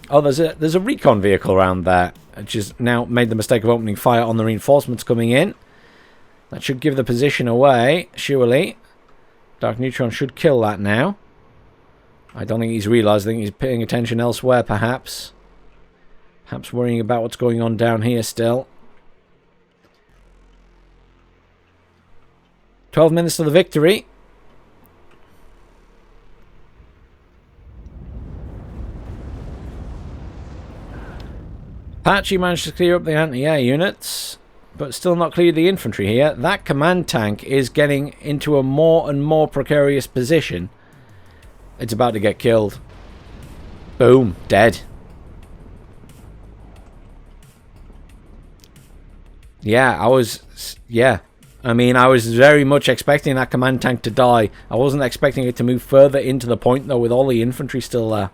Oh, there's a recon vehicle around there, which has now made the mistake of opening fire on the reinforcements coming in. That should give the position away, surely. Darkneutron should kill that now. I don't think he's realised. I think he's paying attention elsewhere, perhaps. Perhaps worrying about what's going on down here still. 12 minutes to the victory. Apache managed to clear up the anti-air units, but still not cleared the infantry here. That command tank is getting into a more and more precarious position. It's about to get killed. Boom. Dead. Yeah, I was very much expecting that command tank to die. I wasn't expecting it to move further into the point, though, with all the infantry still there.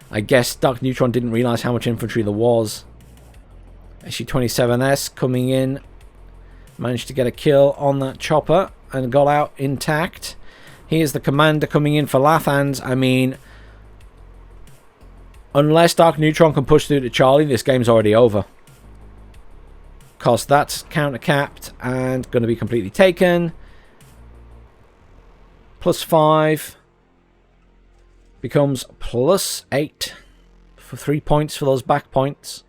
I guess Darkneutron didn't realise how much infantry there was. SU-27S coming in. Managed to get a kill on that chopper and got out intact. Here's the commander coming in for Lathans. I mean, unless Darkneutron can push through to Charlie, this game's already over. Because that's counter-capped and going to be completely taken. +5 becomes +8 for 3 points for those back points.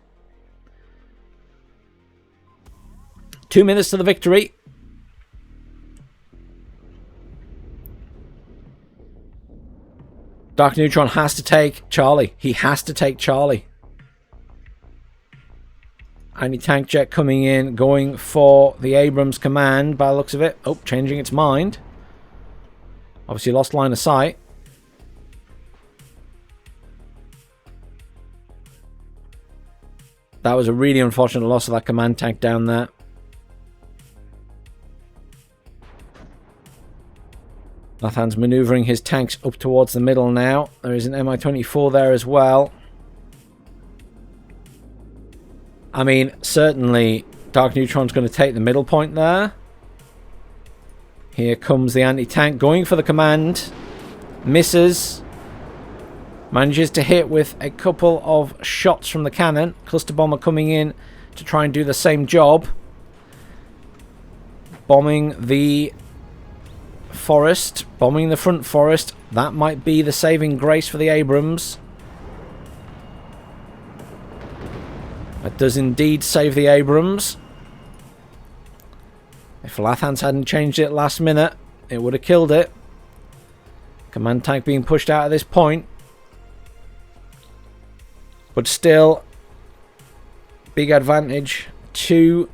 2 minutes to the victory. Darkneutron has to take Charlie. He has to take Charlie. Anti-tank jet coming in, going for the Abrams command by the looks of it. Oh, changing its mind. Obviously lost line of sight. That was a really unfortunate loss of that command tank down there. Lathans manoeuvring his tanks up towards the middle now. There is an Mi-24 there as well. I mean, certainly Darkneutron's going to take the middle point there. Here comes the anti-tank going for the command. Misses. Manages to hit with a couple of shots from the cannon. Cluster bomber coming in to try and do the same job. Bombing the forest. Bombing the front forest. That might be the saving grace for the Abrams. That does indeed save the Abrams. If Lathans hadn't changed it last minute, it would have killed it. Command tank being pushed out at this point. But still, big advantage to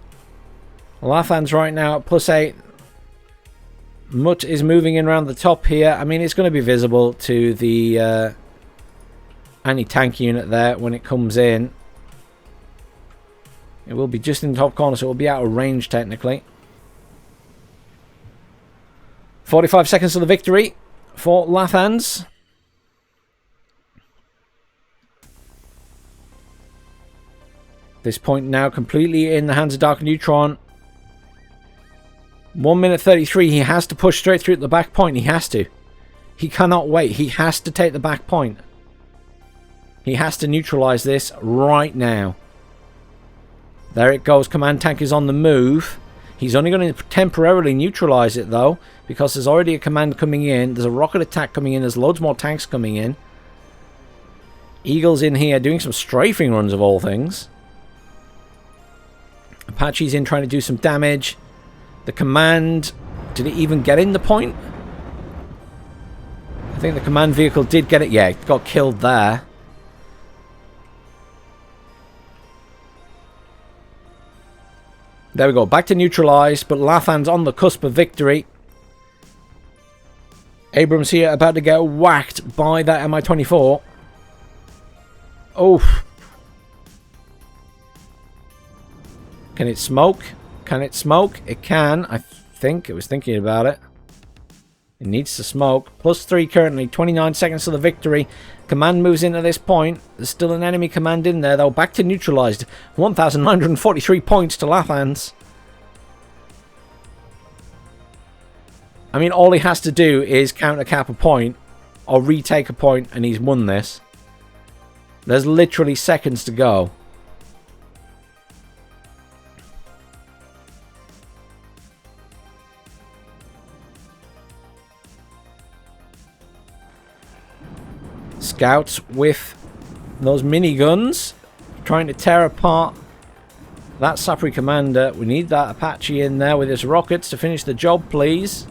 Lathans right now at +8. Mutt is moving in around the top here. I mean, it's going to be visible to the anti-tank unit there when it comes in. It will be just in the top corner, so it will be out of range technically. 45 seconds to the victory for Lathans. This point now completely in the hands of Darkneutron. 1 minute 33. He has to push straight through to the back point. He has to. He cannot wait. He has to take the back point. He has to neutralize this right now. There it goes. Command tank is on the move. He's only going to temporarily neutralize it though, because there's already a command coming in. There's a rocket attack coming in. There's loads more tanks coming in. Eagle's in here doing some strafing runs of all things. Apache's in trying to do some damage. The command, did it even get in the point? I think the command vehicle did get it. Yeah, it got killed there. There we go. Back to neutralize, but Lathans on the cusp of victory. Abrams here about to get whacked by that Mi-24. Oh. Can it smoke? Can it smoke? It can. I think it was thinking about it. It needs to smoke. +3 currently. 29 seconds to the victory. Command moves into this point. There's still an enemy command in there, though. Back to neutralized. 1,943 points to Lathans. I mean, all he has to do is counter cap a point or retake a point, and he's won this. There's literally seconds to go. Scouts with those miniguns trying to tear apart that Sapri commander. We need that Apache in there with his rockets to finish the job, please.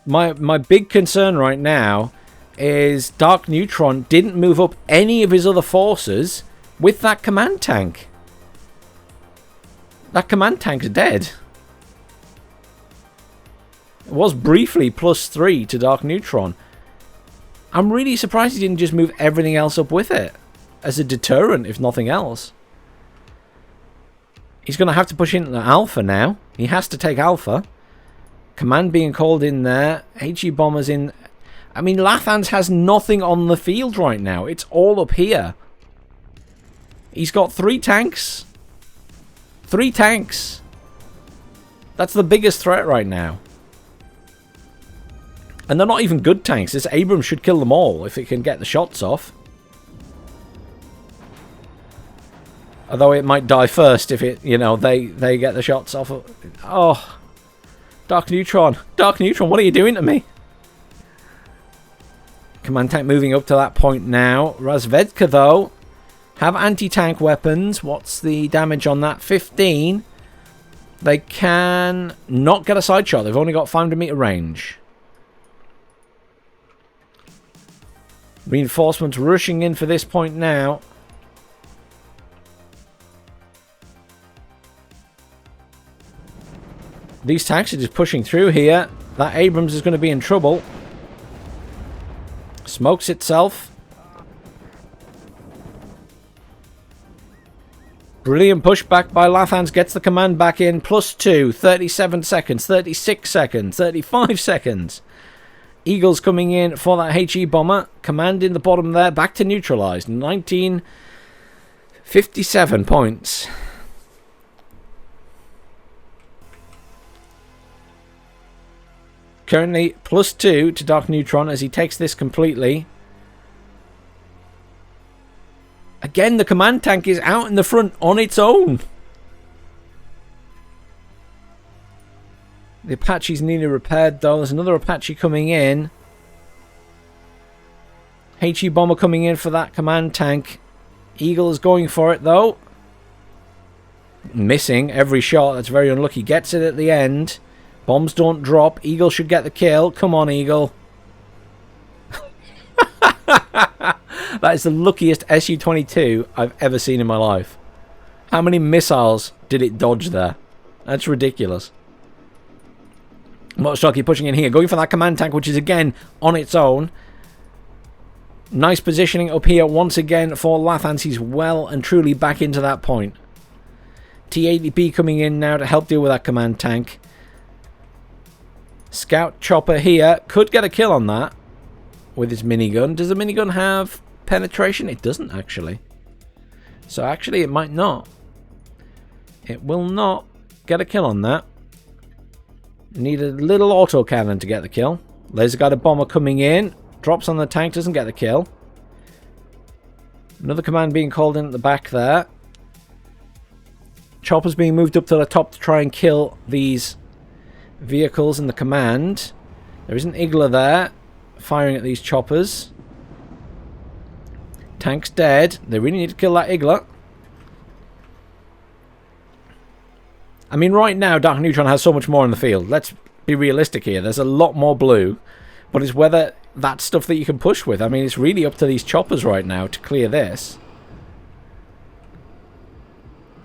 My big concern right now is Darkneutron didn't move up any of his other forces with that command tank. That command tank's dead. It was briefly +3 to Darkneutron. I'm really surprised he didn't just move everything else up with it. As a deterrent, if nothing else. He's going to have to push into Alpha now. He has to take Alpha. Command being called in there. HE bombers in. I mean, Lathans has nothing on the field right now. It's all up here. He's got 3 tanks. 3 tanks. That's the biggest threat right now. And they're not even good tanks. This Abrams should kill them all if it can get the shots off. Although it might die first if it, you know, they get the shots off. Oh. Darkneutron. Darkneutron, what are you doing to me? Command tank moving up to that point now. Razvedka, though, have anti-tank weapons. What's the damage on that? 15. They can not get a side shot. They've only got 500-meter range. Reinforcements rushing in for this point now. These tanks are just pushing through here. That Abrams is going to be in trouble. Smokes itself. Brilliant pushback by Lathans. Gets the command back in. +2. 37 seconds. 36 seconds. 35 seconds. Eagles coming in for that HE bomber. Command in the bottom there. Back to neutralized. 1957 points. Currently +2 to Darkneutron as he takes this completely. Again, the command tank is out in the front on its own. The Apache's nearly repaired though. There's another Apache coming in. HE bomber coming in for that command tank. Eagle is going for it though. Missing every shot. That's very unlucky. Gets it at the end. Bombs don't drop. Eagle should get the kill. Come on, Eagle. That is the luckiest Su-22 I've ever seen in my life. How many missiles did it dodge there? That's ridiculous. Motostocky pushing in here. Going for that command tank, which is again on its own. Nice positioning up here once again for Lathans. He's well and truly back into that point. T-80B coming in now to help deal with that command tank. Scout chopper here. Could get a kill on that with his minigun. Does the minigun have penetration? It doesn't actually. So actually it might not. It will not get a kill on that. Need a little autocannon to get the kill. Laser guided bomber coming in. Drops on the tank. Doesn't get the kill. Another command being called in at the back there. Choppers being moved up to the top to try and kill these vehicles in the command. There is an Igla there firing at these choppers. Tank's dead. They really need to kill that Igla. I mean, right now Darkneutron has so much more in the field. Let's be realistic here. There's a lot more blue, but it's whether that's stuff that you can push with. I mean, it's really up to these choppers right now to clear this.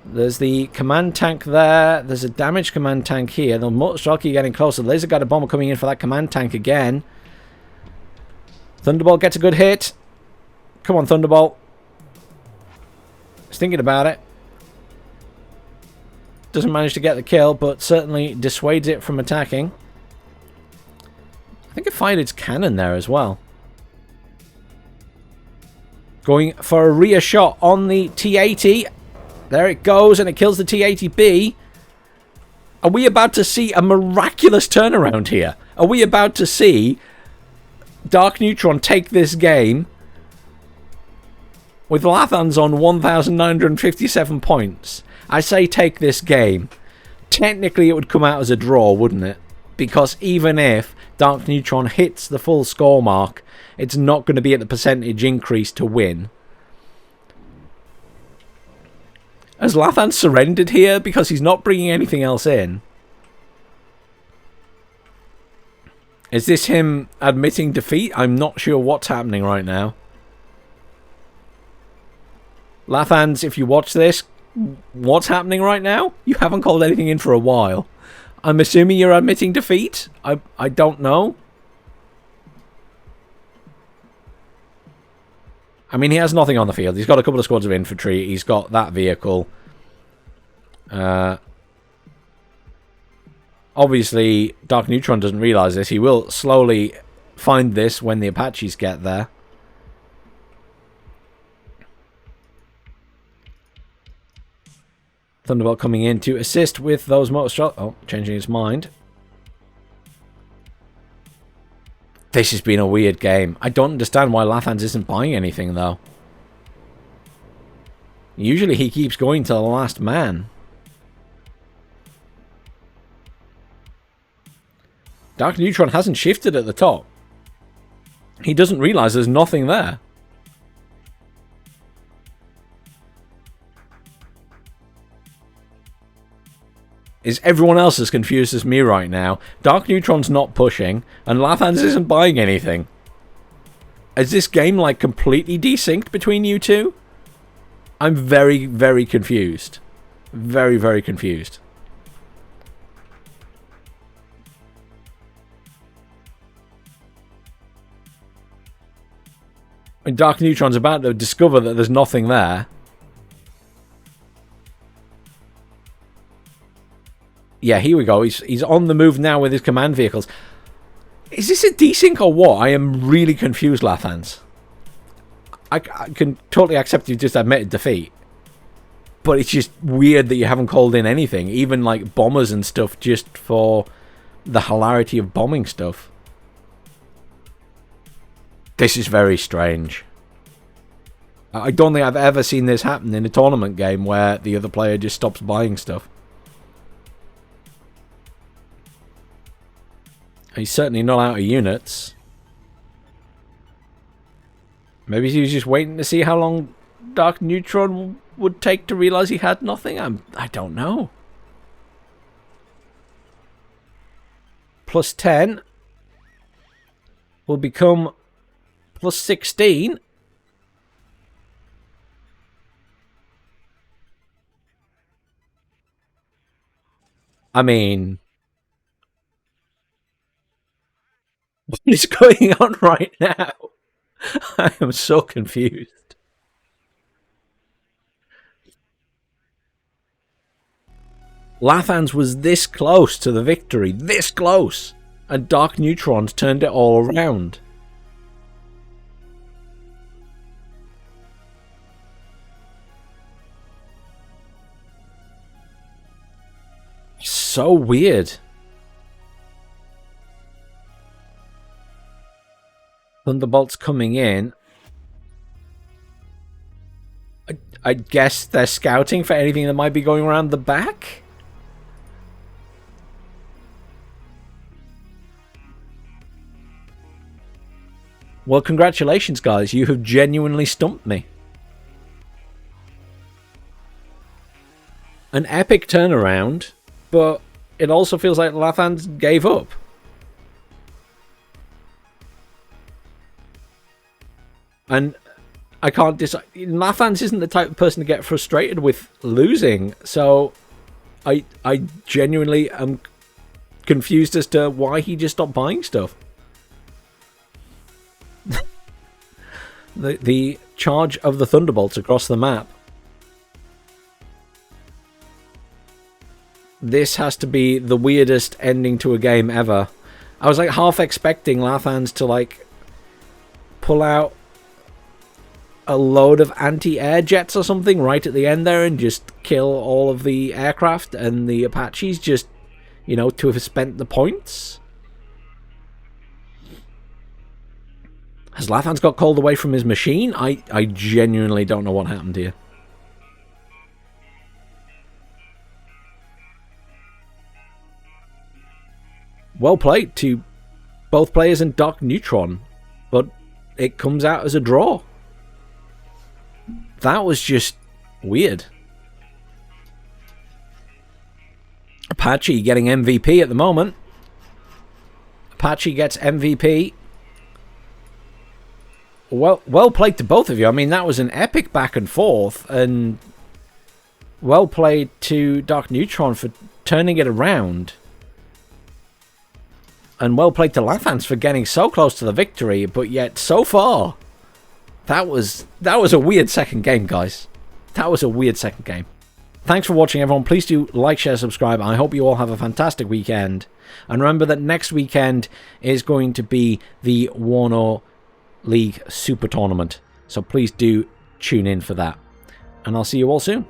There's the command tank there. There's a damaged command tank here. The Motostocky getting closer. Laser guided bomber coming in for that command tank again. Thunderbolt gets a good hit. Come on, Thunderbolt. Just thinking about it. Doesn't manage to get the kill, but certainly dissuades it from attacking. I think it fired its cannon there as well. Going for a rear shot on the T-80. There it goes, and it kills the T-80B. Are we about to see a miraculous turnaround here? Are we about to see Darkneutron take this game with Lathans on 1,957 points? I say take this game. Technically, it would come out as a draw, wouldn't it? Because even if Darkneutron hits the full score mark, it's not going to be at the percentage increase to win. Has Lathans surrendered here because he's not bringing anything else in? Is this him admitting defeat? I'm not sure what's happening right now. Lathans, if you watch this, what's happening right now? You haven't called anything in for a while. I'm assuming you're admitting defeat? I don't know. I mean, he has nothing on the field. He's got a couple of squads of infantry. He's got that vehicle. Obviously, Darkneutron doesn't realise this. He will slowly find this when the Apaches get there. Thunderbolt coming in to assist with those motor shots. Oh, changing his mind. This has been a weird game. I don't understand why Lathans isn't buying anything, though. Usually he keeps going to the last man. Darkneutron hasn't shifted at the top. He doesn't realise there's nothing there. Is everyone else as confused as me right now? Darkneutron's not pushing, and Lathans isn't buying anything. Is this game, like, completely desynced between you two? I'm very, very confused. Very, very confused. And Darkneutron's about to discover that there's nothing there. Yeah, here we go. He's on the move now with his command vehicles. Is this a desync or what? I am really confused, Lathans. I can totally accept you just admitted defeat. But it's just weird that you haven't called in anything. Even like bombers and stuff just for the hilarity of bombing stuff. This is very strange. I don't think I've ever seen this happen in a tournament game where the other player just stops buying stuff. He's certainly not out of units. Maybe he was just waiting to see how long Darkneutron would take to realise he had nothing. I don't know. Plus 10 will become plus 16. I mean, what is going on right now? I am so confused. Lathans was this close to the victory. This close. And Darkneutron's turned it all around. So weird. Thunderbolt's coming in. I guess they're scouting for anything that might be going around the back? Well, congratulations, guys. You have genuinely stumped me. An epic turnaround, but it also feels like Lathans gave up. And I can't decide. Lathans isn't the type of person to get frustrated with losing, so I genuinely am confused as to why he just stopped buying stuff. The charge of the Thunderbolts across the map. This has to be the weirdest ending to a game ever. I was like half expecting Lathans to like pull out a load of anti-air jets or something right at the end there and just kill all of the aircraft, and the Apaches just, you know, to have spent the points. Has Lathans got called away from his machine? I genuinely don't know what happened here. Well played to both players in Darkneutron, but it comes out as a draw. That was just weird. Apache getting MVP at the moment. Apache gets MVP. Well played to both of you. I mean, that was an epic back and forth, and well played to Darkneutron for turning it around. And well played to Lathans for getting so close to the victory, but yet so far. That was a weird second game, guys. That was a weird second game. Thanks for watching, everyone. Please do like, share, subscribe. I hope you all have a fantastic weekend. And remember that next weekend is going to be the WARNO League Super Tournament. So please do tune in for that. And I'll see you all soon.